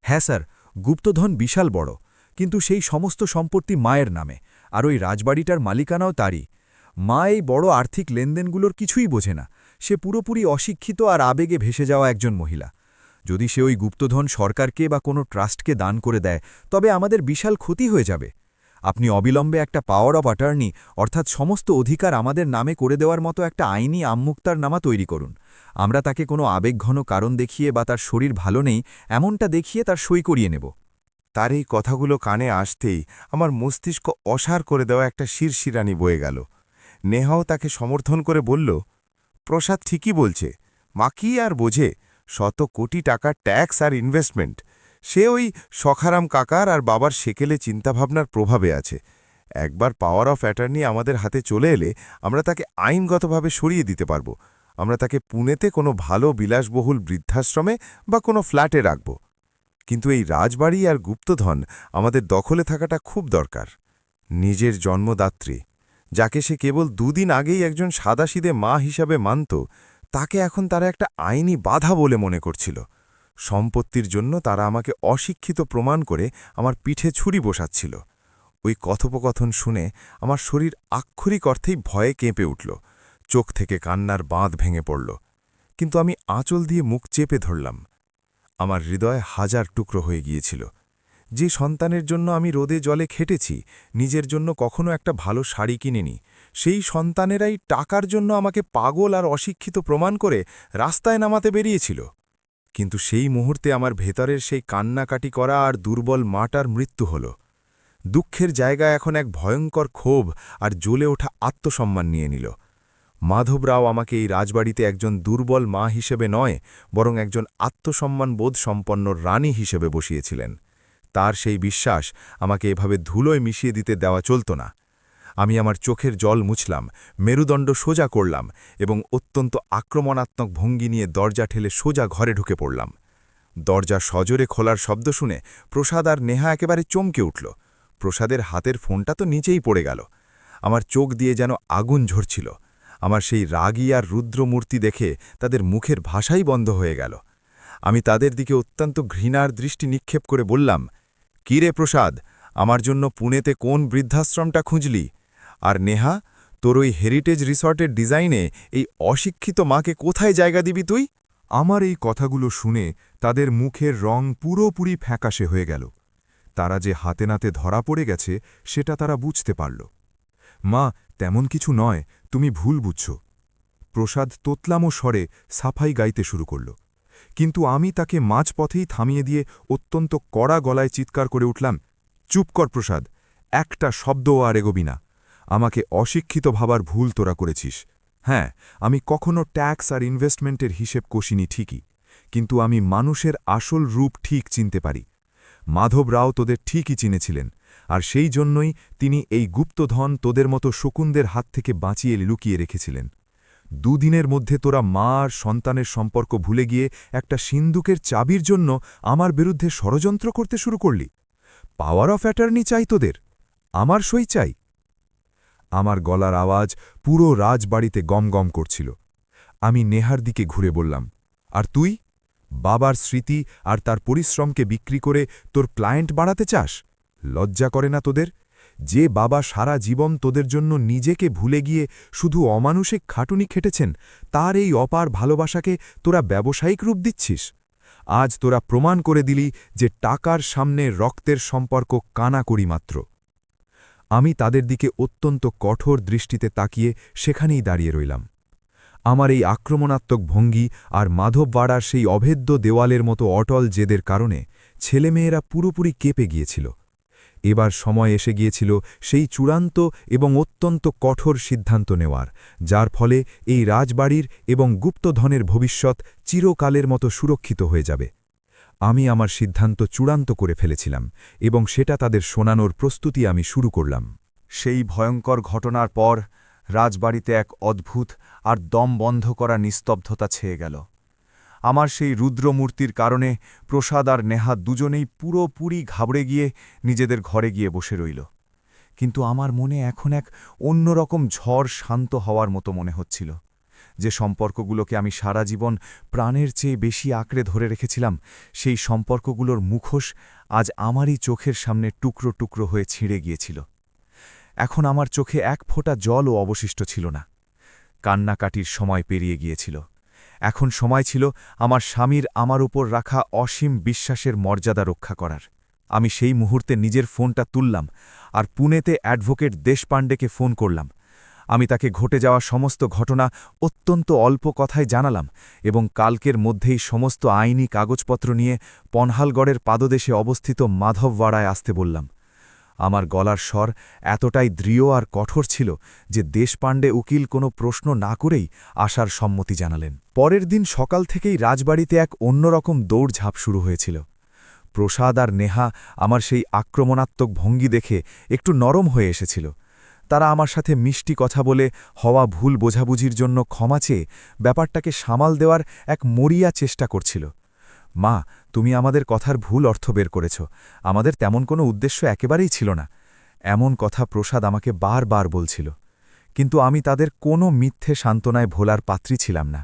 হ্যাঁ স্যার, গুপ্তধন বিশাল বড়, কিন্তু সেই সমস্ত সম্পত্তি মায়ের নামে, আর ওই রাজবাড়িটার মালিকানাও তারই। মা এই বড় আর্থিক লেনদেনগুলোর কিছুই বোঝে না। সে পুরোপুরি অশিক্ষিত আর আবেগে ভেসে যাওয়া একজন মহিলা। যদি সে ওই গুপ্তধন সরকারকে বা কোনো ট্রাস্টকে দান করে দেয়, তবে আমাদের বিশাল ক্ষতি হয়ে যাবে। আপনি অবিলম্বে একটা পাওয়ার অব অ্যাটর্নি, অর্থাৎ সমস্ত অধিকার আমাদের নামে করে দেওয়ার মতো একটা আইনি আমুক্তারনামা তৈরি করুন। আমরা তাকে কোনো আবেগঘন কারণ দেখিয়ে বা তার শরীর ভালো নেই এমনটা দেখিয়ে তার সই করিয়ে নেব। তার এই কথাগুলো কানে আসতেই আমার মস্তিষ্ক অসার করে দেওয়া একটা শিরশিরানি বয়ে গেল। নেহাও তাকে সমর্থন করে বলল, প্রসাদ ঠিকই বলছে, মা কি আর বোঝে, শত কোটি টাকার ট্যাক্স আর ইনভেস্টমেন্ট। সে ওই সখারাম কাকার আর বাবার সেকেলে চিন্তাভাবনার প্রভাবে আছে। একবার পাওয়ার অফ অ্যাটর্নি আমাদের হাতে চলে এলে আমরা তাকে আইনগতভাবে সরিয়ে দিতে পারব। আমরা তাকে পুনেতে কোনো ভালো বিলাসবহুল বৃদ্ধাশ্রমে বা কোনো ফ্ল্যাটে রাখব। কিন্তু এই রাজবাড়ি আর গুপ্তধন আমাদের দখলে থাকাটা খুব দরকার। নিজের জন্মদাত্রী, যাকে সে কেবল 2 দিন আগেই একজন সাদাসিদে মা হিসাবে মানত, তাকে এখন তারা একটা আইনি বাধা বলে মনে করছিল। সম্পত্তির জন্য তারা আমাকে অশিক্ষিত প্রমাণ করে আমার পিঠে ছুরি বসাচ্ছিল। ওই কথোপকথন শুনে আমার শরীর আক্ষরিক অর্থেই ভয়ে কেঁপে উঠল। চোখ থেকে কান্নার বাঁধ ভেঙে পড়ল। কিন্তু আমি আঁচল দিয়ে মুখ চেপে ধরলাম। আমার হৃদয় হাজার টুকরো হয়ে গিয়েছিল। যে সন্তানের জন্য আমি রোদে জলে খেটেছি, নিজের জন্য কখনো একটা ভালো শাড়ি কিনিনি, সেই সন্তানেরাই টাকার জন্য আমাকে পাগল আর অশিক্ষিত প্রমাণ করে রাস্তায় নামাতে বেরিয়েছিল। কিন্তু সেই মুহূর্তে আমার ভেতরের সেই কান্নাকাটি করা আর দুর্বল মাটার মৃত্যু হল। দুঃখের জায়গা এখন এক ভয়ঙ্কর ক্ষোভ আর জ্বলে ওঠা আত্মসম্মান নিয়ে নিল। মাধবরাও আমাকে এই রাজবাড়িতে একজন দুর্বল মা হিসেবে নয়, বরং একজন আত্মসম্মানবোধ সম্পন্ন রানী হিসেবে বসিয়েছিলেন। তার সেই বিশ্বাস আমাকে এভাবে ধুলোয় মিশিয়ে দিতে দেওয়া চলত না। আমি আমার চোখের জল মুছলাম, মেরুদণ্ড সোজা করলাম এবং অত্যন্ত আক্রমণাত্মক ভঙ্গি নিয়ে দরজা ঠেলে সোজা ঘরে ঢুকে পড়লাম। দরজা সজোরে খোলার শব্দ শুনে প্রসাদ আর নেহা একেবারে চমকে উঠল। প্রসাদের হাতের ফোনটা তো নিচেই পড়ে গেল। আমার চোখ দিয়ে যেন আগুন ঝরছিল। আমার সেই রাগী আর রুদ্রমূর্তি দেখে তাদের মুখের ভাষাই বন্ধ হয়ে গেল। আমি তাদের দিকে অত্যন্ত ঘৃণার দৃষ্টি নিক্ষেপ করে বললাম, কি রে প্রসাদ, আমার জন্য পুনেতে কোন বৃদ্ধাশ্রমটা খুঁজলি? আর নেহা, তোর ওই হেরিটেজ রিসর্টের ডিজাইনে এই অশিক্ষিত মাকে কোথায় জায়গা দিবি তুই? আমার এই কথাগুলো শুনে তাদের মুখের রং পুরোপুরি ফ্যাকাশে হয়ে গেল। তারা যে হাতে নাতে ধরা পড়ে গেছে সেটা তারা বুঝতে পারল। মা, তেমন কিছু নয়, তুমি ভুল বুঝছ। প্রসাদ তোতলামো স্বরে সাফাই গাইতে শুরু করল। কিন্তু আমি তাকে মাঝপথেই থামিয়ে দিয়ে অত্যন্ত কড়া গলায় চিৎকার করে উঠলাম, চুপ কর প্রসাদ, একটা শব্দও আর এগোবি না। আমাকে অশিক্ষিত ভাবার ভুল তোরা করেছিস। হ্যাঁ, আমি কখনো ট্যাক্স আর ইনভেস্টমেন্টের হিসেব কষিনি ঠিকই, কিন্তু আমি মানুষের আসল রূপ ঠিক চিনতে পারি। মাধব রাও তোদের ঠিকই চিনেছিলেন, আর সেই জন্যই তিনি এই গুপ্তধন তোদের মতো শকুনদের হাত থেকে বাঁচিয়ে লুকিয়ে রেখেছিলেন। দুদিনের মধ্যে তোরা মা আর সন্তানের সম্পর্ক ভুলে গিয়ে একটা সিন্দুকের চাবির জন্য আমার বিরুদ্ধে ষড়যন্ত্র করতে শুরু করলি। পাওয়ার অফ অ্যাটর্নি চাই তোদের, আমার সই চাই। আমার গলার আওয়াজ পুরো রাজবাড়িতে গমগম করছিল। আমি নেহার দিকে ঘুরে বললাম, আর তুই বাবার স্মৃতি আর তার পরিশ্রমকে বিক্রি করে তোর ক্লায়েন্ট বাড়াতে চাস? লজ্জা করে না তোদের? যে বাবা সারা জীবন তোদের জন্য নিজেকে ভুলে গিয়ে শুধু অমানুষিক খাটুনি খেটেছেন, তার এই অপার ভালোবাসাকে তোরা ব্যবসায়িক রূপ দিচ্ছিস। আজ তোরা প্রমাণ করে দিলি যে টাকার সামনে রক্তের সম্পর্ক কানাকড়ি মাত্র। আমি তাদের দিকে অত্যন্ত কঠোর দৃষ্টিতে তাকিয়ে সেখানেই দাঁড়িয়ে রইলাম। আমার এই আক্রমণাত্মক ভঙ্গি আর মাধববাড়ার সেই অভেদ্য দেওয়ালের মতো অটল জেদের কারণে ছেলেমেয়েরা পুরোপুরি কেঁপে গিয়েছিল। এবার সময় এসে গিয়েছিল সেই চূড়ান্ত এবং অত্যন্ত কঠোর সিদ্ধান্ত নেওয়ার, যার ফলে এই রাজবাড়ির এবং গুপ্তধনের ভবিষ্যৎ চিরকালের মতো সুরক্ষিত হয়ে যাবে। আমি আমার সিদ্ধান্ত চূড়ান্ত করে ফেলেছিলাম এবং সেটা তাদের শোনানোর প্রস্তুতি আমি শুরু করলাম। সেই ভয়ঙ্কর ঘটনার পর রাজবাড়িতে এক অদ্ভুত আর দম বন্ধ করা নিস্তব্ধতা ছেয়ে গেল। আমার সেই রুদ্রমূর্তির কারণে প্রসাদ আর নেহা দুজনেই পুরোপুরি ঘাবড়ে গিয়ে নিজেদের ঘরে গিয়ে বসে রইল। কিন্তু আমার মনে এখন এক অন্যরকম ঝড় শান্ত হওয়ার মতো মনে হচ্ছিল। যে সম্পর্কগুলোকে আমি সারা জীবন প্রাণের চেয়ে বেশি আঁকড়ে ধরে রেখেছিলাম, সেই সম্পর্কগুলোর মুখোশ আজ আমারই চোখের সামনে টুকরো টুকরো হয়ে ছিঁড়ে গিয়েছিল। এখন আমার চোখে এক ফোঁটা জলও অবশিষ্ট ছিল না। কান্নাকাটির সময় পেরিয়ে গিয়েছিল। এখন সময় ছিল আমার স্বামীর আমার উপর রাখা অসীম বিশ্বাসের মর্যাদা রক্ষা করার। আমি সেই মুহূর্তে নিজের ফোনটা তুললাম আর পুনেতে অ্যাডভোকেট দেশপাণ্ডেকে ফোন করলাম। আমি তাকে ঘটে যাওয়া সমস্ত ঘটনা অত্যন্ত অল্প কথায় জানালাম এবং কালকের মধ্যেই সমস্ত আইনি কাগজপত্র নিয়ে পনহালগড়ের পাদদেশে অবস্থিত মাধববাড়ায় আসতে বললাম। আমার গলার স্বর এতটাই দৃঢ় আর কঠোর ছিল যে দেশপাণ্ডে উকিল কোনো প্রশ্ন না করেই আসার সম্মতি জানালেন। পরের দিন সকাল থেকেই রাজবাড়িতে এক অন্যরকম দৌড়ঝাঁপ শুরু হয়েছিল। প্রসাদ আর নেহা আমার সেই আক্রমণাত্মক ভঙ্গি দেখে একটু নরম হয়ে এসেছিল। তারা আমার সাথে মিষ্টি কথা বলে হওয়া ভুল বোঝাবুঝির জন্য ক্ষমা চেয়ে ব্যাপারটাকে সামাল দেওয়ার এক মরিয়া চেষ্টা করছিল। মা, তুমি আমাদের কথার ভুল অর্থ বের করেছ, আমাদের তেমন কোনো উদ্দেশ্য একেবারেই ছিল না, এমন কথা প্রসাদ আমাকে বারবার বলছিল। কিন্তু আমি তাদের কোনো মিথ্যে সান্ত্বনায় ভোলার পাত্রী ছিলাম না।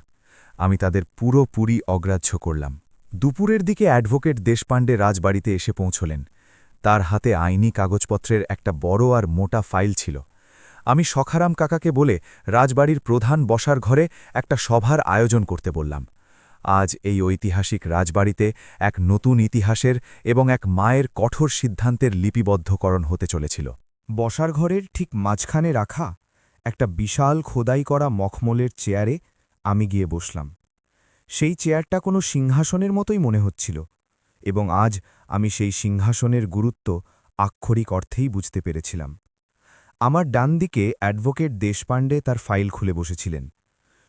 আমি তাদের পুরোপুরি অগ্রাহ্য করলাম। দুপুরের দিকে অ্যাডভোকেট দেশপাণ্ডে রাজবাড়িতে এসে পৌঁছলেন। তার হাতে আইনি কাগজপত্রের একটা বড় আর মোটা ফাইল ছিল। আমি সখারাম কাকাকে বলে রাজবাড়ির প্রধান বসার ঘরে একটা সভার আয়োজন করতে বললাম। আজ এই ঐতিহাসিক রাজবাড়িতে এক নতুন ইতিহাসের এবং এক মায়ের কঠোর সিদ্ধান্তের লিপিবদ্ধকরণ হতে চলেছিল। বসার ঘরের ঠিক মাঝখানে রাখা একটা বিশাল খোদাই করা মখমলের চেয়ারে আমি গিয়ে বসলাম। সেই চেয়ারটা কোনো সিংহাসনের মতোই মনে হচ্ছিল এবং আজ আমি সেই সিংহাসনের গুরুত্ব আক্ষরিক অর্থেই বুঝতে পেরেছিলাম। আমার ডান দিকে অ্যাডভোকেট দেশপাণ্ডে তার ফাইল খুলে বসেছিলেন।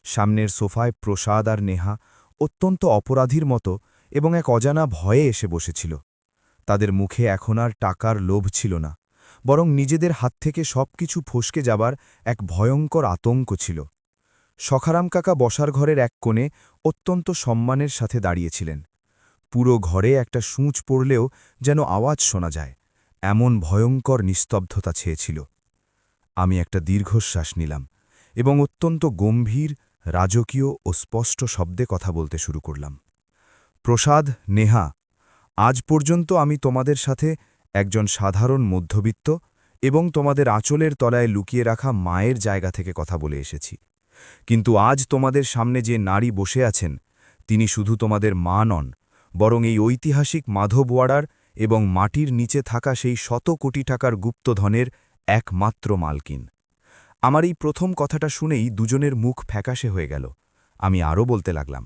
সামনের সোফায় প্রসাদ আর নেহা অত্যন্ত অপরাধীর মতো এবং এক অজানা ভয়ে এসে বসেছিল। তাদের মুখে এখন আর টাকার লোভ ছিল না, বরং নিজেদের হাত থেকে সবকিছু ফসকে যাবার এক ভয়ঙ্কর আতঙ্ক ছিল। সখারাম কাকা বসার ঘরের এক কোণে অত্যন্ত সম্মানের সাথে দাঁড়িয়েছিলেন। পুরো ঘরে একটা সূঁচ পড়লেও যেন আওয়াজ শোনা যায়, এমন ভয়ঙ্কর নিস্তব্ধতা ছেয়েছিল। আমি একটা দীর্ঘশ্বাস নিলাম এবং অত্যন্ত গম্ভীর, রাজকীয় ও স্পষ্ট শব্দে কথা বলতে শুরু করলাম। প্রসাদ, নেহা, আজ পর্যন্ত আমি তোমাদের সাথে একজন সাধারণ মধ্যবিত্ত এবং তোমাদের আঁচলের তলায় লুকিয়ে রাখা মায়ের জায়গা থেকে কথা বলে এসেছি। কিন্তু আজ তোমাদের সামনে যে নারী বসে আছেন, তিনি শুধু তোমাদের মা নন, বরং এই ঐতিহাসিক মাধবওয়াড়ার এবং মাটির নিচে থাকা সেই শত কোটি টাকার গুপ্তধনের একমাত্র মালকিন। আমার এই প্রথম কথাটা শুনেই দুজনের মুখ ফ্যাকাশে হয়ে গেল। আমি আরও বলতে লাগলাম,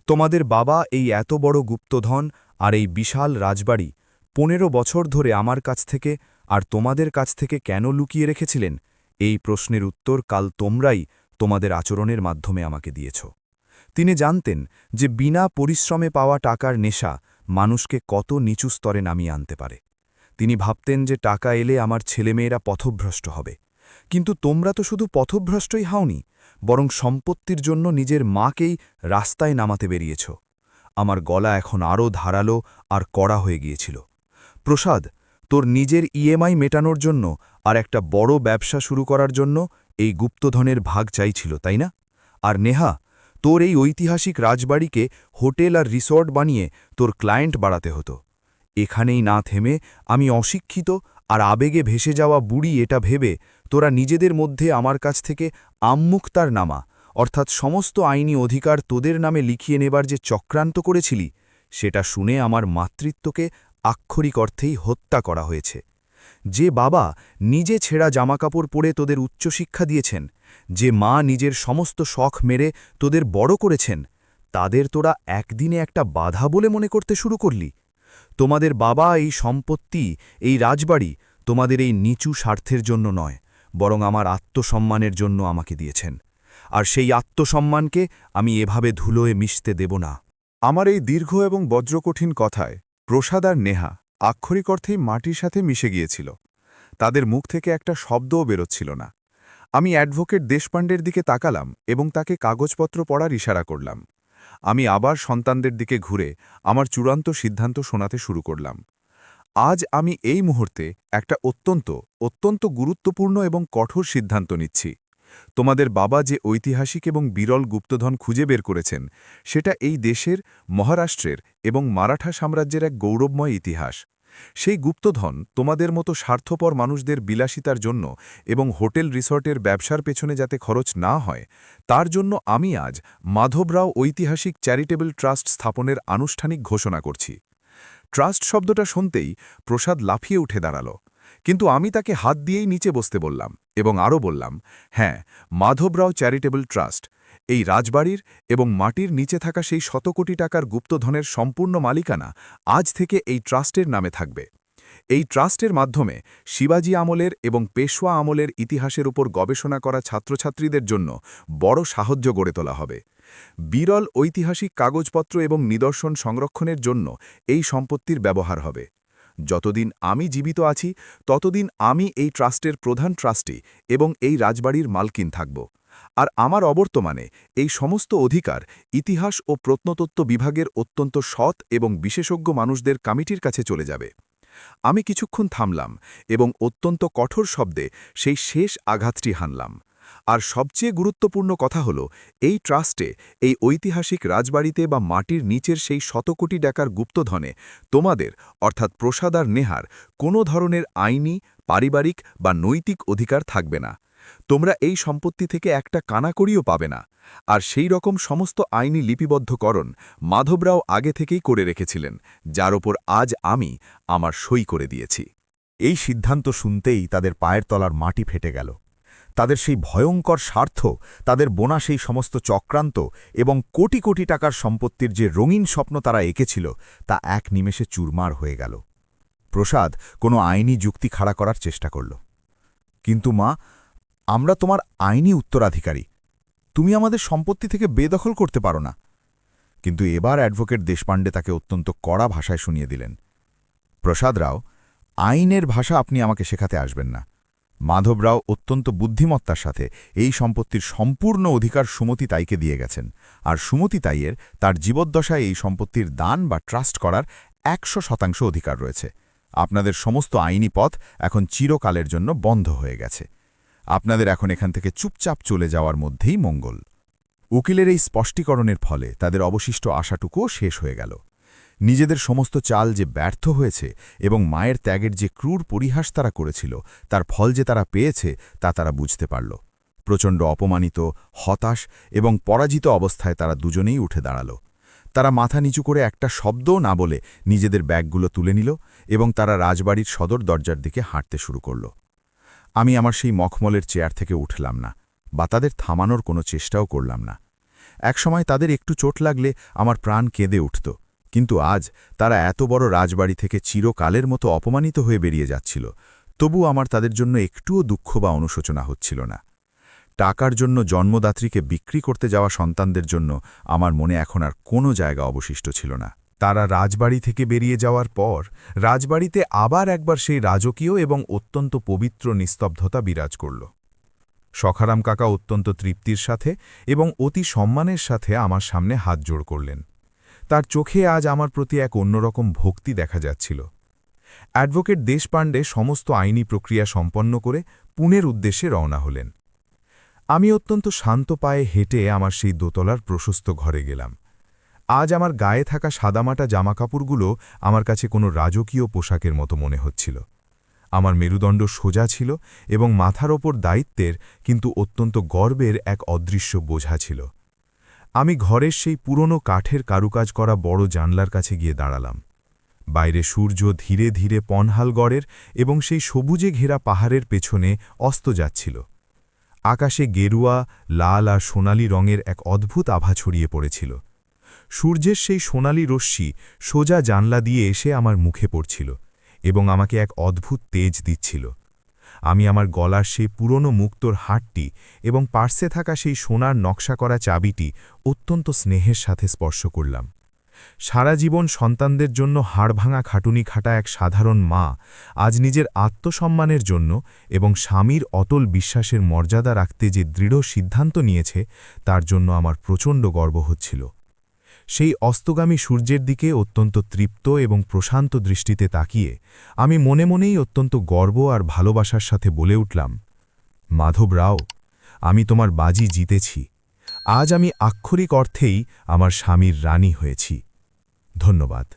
তোমাদের বাবা এই এত বড় গুপ্তধন আর এই বিশাল রাজবাড়ি 15 বছর ধরে আমার কাছ থেকে আর তোমাদের কাছ থেকে কেন লুকিয়ে রেখেছিলেন, এই প্রশ্নের উত্তর কাল তোমরাই তোমাদের আচরণের মাধ্যমে আমাকে দিয়েছ। তিনি জানতেন যে বিনা পরিশ্রমে পাওয়া টাকার নেশা মানুষকে কত নিচু স্তরে নামিয়ে আনতে পারে। তিনি ভাবতেন যে টাকা এলে আমার ছেলেমেয়েরা পথভ্রষ্ট হবে। কিন্তু তোমরা তো শুধু পথভ্রষ্টই হাওনি, বরং সম্পত্তির জন্য নিজের মাকেই রাস্তায় নামাতে বেরিয়েছ। আমার গলা এখন আরও ধারালো আর কড়া হয়ে গিয়েছিল। প্রসাদ, তোর নিজের ইএমআই মেটানোর জন্য আর একটা বড় ব্যবসা শুরু করার জন্য এই গুপ্তধনের ভাগ চাইছিল, তাই না? আর নেহা, তোর এই ঐতিহাসিক রাজবাড়িকে হোটেল আর রিসর্ট বানিয়ে তোর ক্লায়েন্ট বাড়াতে হতো। এখানেই না থেমে আমি অশিক্ষিত আর আবেগে ভেসে যাওয়া বুড়ি এটা ভেবে তোরা নিজেদের মধ্যে আমার কাছ থেকে আম্মুক্তার নামা অর্থাৎ সমস্ত আইনি অধিকার তোদের নামে লিখিয়ে নেবার যে চক্রান্ত করেছিলি, সেটা শুনে আমার মাতৃত্বকে আক্ষরিক অর্থেই হত্যা করা হয়েছে। যে বাবা নিজে ছেঁড়া জামাকাপড় পরে তোদের উচ্চশিক্ষা দিয়েছেন, যে মা নিজের সমস্ত শখ মেরে তোদের বড় করেছেন, তাদের তোরা একদিনে একটা বাধা বলে মনে করতে শুরু করলি। তোমাদের বাবা এই সম্পত্তি, এই রাজবাড়ি তোমাদের এই নিচু স্বার্থের জন্য নয়, বরং আমার আত্মসম্মানের জন্য আমাকে দিয়েছেন। আর সেই আত্মসম্মানকে আমি এভাবে ধুলোয় মিশতে দেব না। আমার এই দীর্ঘ এবং বজ্রকঠিন কথায় প্রসাদ আর নেহা আক্ষরিক অর্থেই মাটির সাথে মিশে গিয়েছিল। তাদের মুখ থেকে একটা শব্দও বেরোচ্ছিল না। আমি অ্যাডভোকেট দেশপাণ্ডের দিকে তাকালাম এবং তাকে কাগজপত্র পড়ার ইশারা করলাম। আমি আবার সন্তানদের দিকে ঘুরে আমার চূড়ান্ত সিদ্ধান্ত শোনাতে শুরু করলাম। আজ আমি এই মুহূর্তে একটা অত্যন্ত গুরুত্বপূর্ণ এবং কঠোর সিদ্ধান্ত নিচ্ছি। তোমাদের বাবা যে ঐতিহাসিক এবং বিরল গুপ্তধন খুঁজে বের করেছেন, সেটা এই দেশের, মহারাষ্ট্রের এবং মারাঠা সাম্রাজ্যের এক গৌরবময় ইতিহাস। সেই গুপ্তধন তোমাদের মতো স্বার্থপর মানুষদের বিলাসিতার জন্য এবং হোটেল রিসর্টের ব্যবসার পেছনে যাতে খরচ না হয়, তার জন্য আমি আজ মাধবরাও ঐতিহাসিক চ্যারিটেবল ট্রাস্ট স্থাপনের আনুষ্ঠানিক ঘোষণা করছি। ট্রাস্ট শব্দটা শুনতেই প্রসাদ লাফিয়ে উঠে দাঁড়াল, কিন্তু আমি তাকে হাত দিয়েই নিচে বসতে বললাম এবং আরও বললাম, হ্যাঁ, মাধবরাও চ্যারিটেবল ট্রাস্ট। এই রাজবাড়ির এবং মাটির নিচে থাকা সেই শত কোটি টাকার গুপ্তধনের সম্পূর্ণ মালিকানা আজ থেকে এই ট্রাস্টের নামে থাকবে। এই ট্রাস্টের মাধ্যমে শিবাজি আমলের এবং পেশওয়া আমলের ইতিহাসের উপর গবেষণা করা ছাত্রছাত্রীদের জন্য বড় সাহায্য গড়ে তোলা হবে। বিরল ঐতিহাসিক কাগজপত্র এবং নিদর্শন সংরক্ষণের জন্য এই সম্পত্তির ব্যবহার হবে। যতদিন আমি জীবিত আছি, ততদিন আমি এই ট্রাস্টের প্রধান ট্রাস্টি এবং এই রাজবাড়ির মালকিন থাকব। আর আমার অবর্তমানে এই সমস্ত অধিকার ইতিহাস ও প্রত্নতত্ত্ব বিভাগের অত্যন্ত সৎ এবং বিশেষজ্ঞ মানুষদের কমিটির কাছে চলে যাবে। আমি কিছুক্ষণ থামলাম এবং অত্যন্ত কঠোর শব্দে সেই শেষ আঘাতটি হানলাম। আর সবচেয়ে গুরুত্বপূর্ণ কথা হল, এই ট্রাস্টে, এই ঐতিহাসিক রাজবাড়িতে বা মাটির নিচের সেই শত কোটি টাকার গুপ্তধনে তোমাদের অর্থাৎ প্রসাদ আর নেহার কোনো ধরনের আইনি, পারিবারিক বা নৈতিক অধিকার থাকবে না। তোমরা এই সম্পত্তি থেকে একটা কানাকড়িও পাবে না। আর সেই রকম সমস্ত আইনি লিপিবদ্ধকরণ মাধবরাও আগে থেকেই করে রেখেছিলেন, যার ওপর আজ আমি আমার সই করে দিয়েছি। এই সিদ্ধান্ত শুনতেই তাদের পায়ের তলার মাটি ফেটে গেল। তাদের সেই ভয়ঙ্কর স্বার্থ, তাদের বোনা সেই সমস্ত চক্রান্ত এবং কোটি কোটি টাকার সম্পত্তির যে রঙিন স্বপ্ন তারা এঁকেছিল, তা এক নিমেষে চুরমার হয়ে গেল। প্রসাদ কোনো আইনি যুক্তি খাড়া করার চেষ্টা করল। কিন্তু মা, আমরা তোমার আইনি উত্তরাধিকারী, তুমি আমাদের সম্পত্তি থেকে বেদখল করতে পারো না। কিন্তু এবার অ্যাডভোকেট দেশপাণ্ডে তাকে অত্যন্ত কড়া ভাষায় শুনিয়ে দিলেন, প্রসাদ রাও, আইনের ভাষা আপনি আমাকে শেখাতে আসবেন না। মাধবরাও অত্যন্ত বুদ্ধিমত্তার সাথে এই সম্পত্তির সম্পূর্ণ অধিকার সুমতি তাইকে দিয়ে গেছেন, আর সুমতি তাইয়ের তার জীবদ্দশায় এই সম্পত্তির দান বা ট্রাস্ট করার 100% অধিকার রয়েছে। আপনাদের সমস্ত আইনি পথ এখন চিরকালের জন্য বন্ধ হয়ে গেছে। আপনাদের এখন এখান থেকে চুপচাপ চলে যাওয়ার মধ্যেই মঙ্গল। উকিলের এই স্পষ্টীকরণের ফলে তাদের অবশিষ্ট আশাটুকুও শেষ হয়ে গেল। নিজেদের সমস্ত চাল যে ব্যর্থ হয়েছে এবং মায়ের ত্যাগের যে ক্রূর পরিহাস তারা করেছিল, তার ফল যে তারা পেয়েছে তা তারা বুঝতে পারল। প্রচণ্ড অপমানিত, হতাশ এবং পরাজিত অবস্থায় তারা দুজনেই উঠে দাঁড়াল। তারা মাথা নিচু করে একটা শব্দও না বলে নিজেদের ব্যাগগুলো তুলে নিল এবং তারা রাজবাড়ির সদর দরজার দিকে হাঁটতে শুরু করল। আমি আমার সেই মখমলের চেয়ার থেকে উঠলাম না, বা তাদের থামানোর কোনো চেষ্টাও করলাম না। একসময় তাদের একটু চোট লাগলে আমার প্রাণ কেঁদে উঠত, কিন্তু আজ তারা এত বড় রাজবাড়ি থেকে চিরকালের মতো অপমানিত হয়ে বেরিয়ে যাচ্ছিল, তবু আমার তাদের জন্য একটুও দুঃখ বা অনুশোচনা হচ্ছিল না। টাকার জন্য জন্মদাত্রীকে বিক্রি করতে যাওয়া সন্তানদের জন্য আমার মনে এখন আর কোনো জায়গা অবশিষ্ট ছিল না। তারা রাজবাড়ি থেকে বেরিয়ে যাওয়ার পর রাজবাড়িতে আবার একবার সেই রাজকীয় এবং অত্যন্ত পবিত্র নিস্তব্ধতা বিরাজ করল। সখারাম কাকা অত্যন্ত তৃপ্তির সাথে এবং অতি সম্মানের সাথে আমার সামনে হাত জোড় করলেন। তার চোখে আজ আমার প্রতি এক অন্যরকম ভক্তি দেখা যাচ্ছিল। অ্যাডভোকেট দেশপাণ্ডে সমস্ত আইনি প্রক্রিয়া সম্পন্ন করে পুনের উদ্দেশ্যে রওনা হলেন। আমি অত্যন্ত শান্ত পায়ে হেঁটে আমার সেই দোতলার প্রশস্ত ঘরে গেলাম। আজ আমার গায়ে থাকা সাদামাটা জামাকাপড়গুলো আমার কাছে কোনো রাজকীয় পোশাকের মতো মনে হচ্ছিল। আমার মেরুদণ্ড সোজা ছিল এবং মাথার ওপর দায়িত্বের কিন্তু অত্যন্ত গর্বের এক অদৃশ্য বোঝা ছিল। আমি ঘরের সেই পুরনো কাঠের কারুকাজ করা বড় জানলার কাছে গিয়ে দাঁড়ালাম। বাইরে সূর্য ধীরে ধীরে পনহালগড়ের এবং সেই সবুজে ঘেরা পাহাড়ের পেছনে অস্ত যাচ্ছিল। আকাশে গেরুয়া, লাল আর সোনালি রঙের এক অদ্ভুত আভা ছড়িয়ে পড়েছিল। সূর্যের সেই সোনালি রশ্মি সোজা জানলা দিয়ে এসে আমার মুখে পড়ছিল এবং আমাকে এক অদ্ভুত তেজ দিচ্ছিল। আমি আমার গলার সেই পুরনো মুক্তোর হাটটি এবং পার্সে থাকা সেই সোনার নকশা করা চাবিটি অত্যন্ত স্নেহের সাথে স্পর্শ করলাম। সারা জীবন সন্তানদের জন্য হাড়ভাঙা খাটুনি খাটা এক সাধারণ মা আজ নিজের আত্মসম্মানের জন্য এবং স্বামীর অটল বিশ্বাসের মর্যাদা রাখতে যে দৃঢ় সিদ্ধান্ত নিয়েছে তার জন্য আমার প্রচণ্ড গর্ব হচ্ছিল। সেই অস্তগামী সূর্যের দিকে অত্যন্ত তৃপ্ত এবং প্রশান্ত দৃষ্টিতে তাকিয়ে আমি মনে মনেই অত্যন্ত গর্ব আর ভালোবাসার সাথে বলে উঠলাম, মাধব রাও, আমি তোমার বাজি জিতেছি। আজ আমি আক্ষরিক অর্থেই আমার স্বামীর রানী হয়েছি। ধন্যবাদ।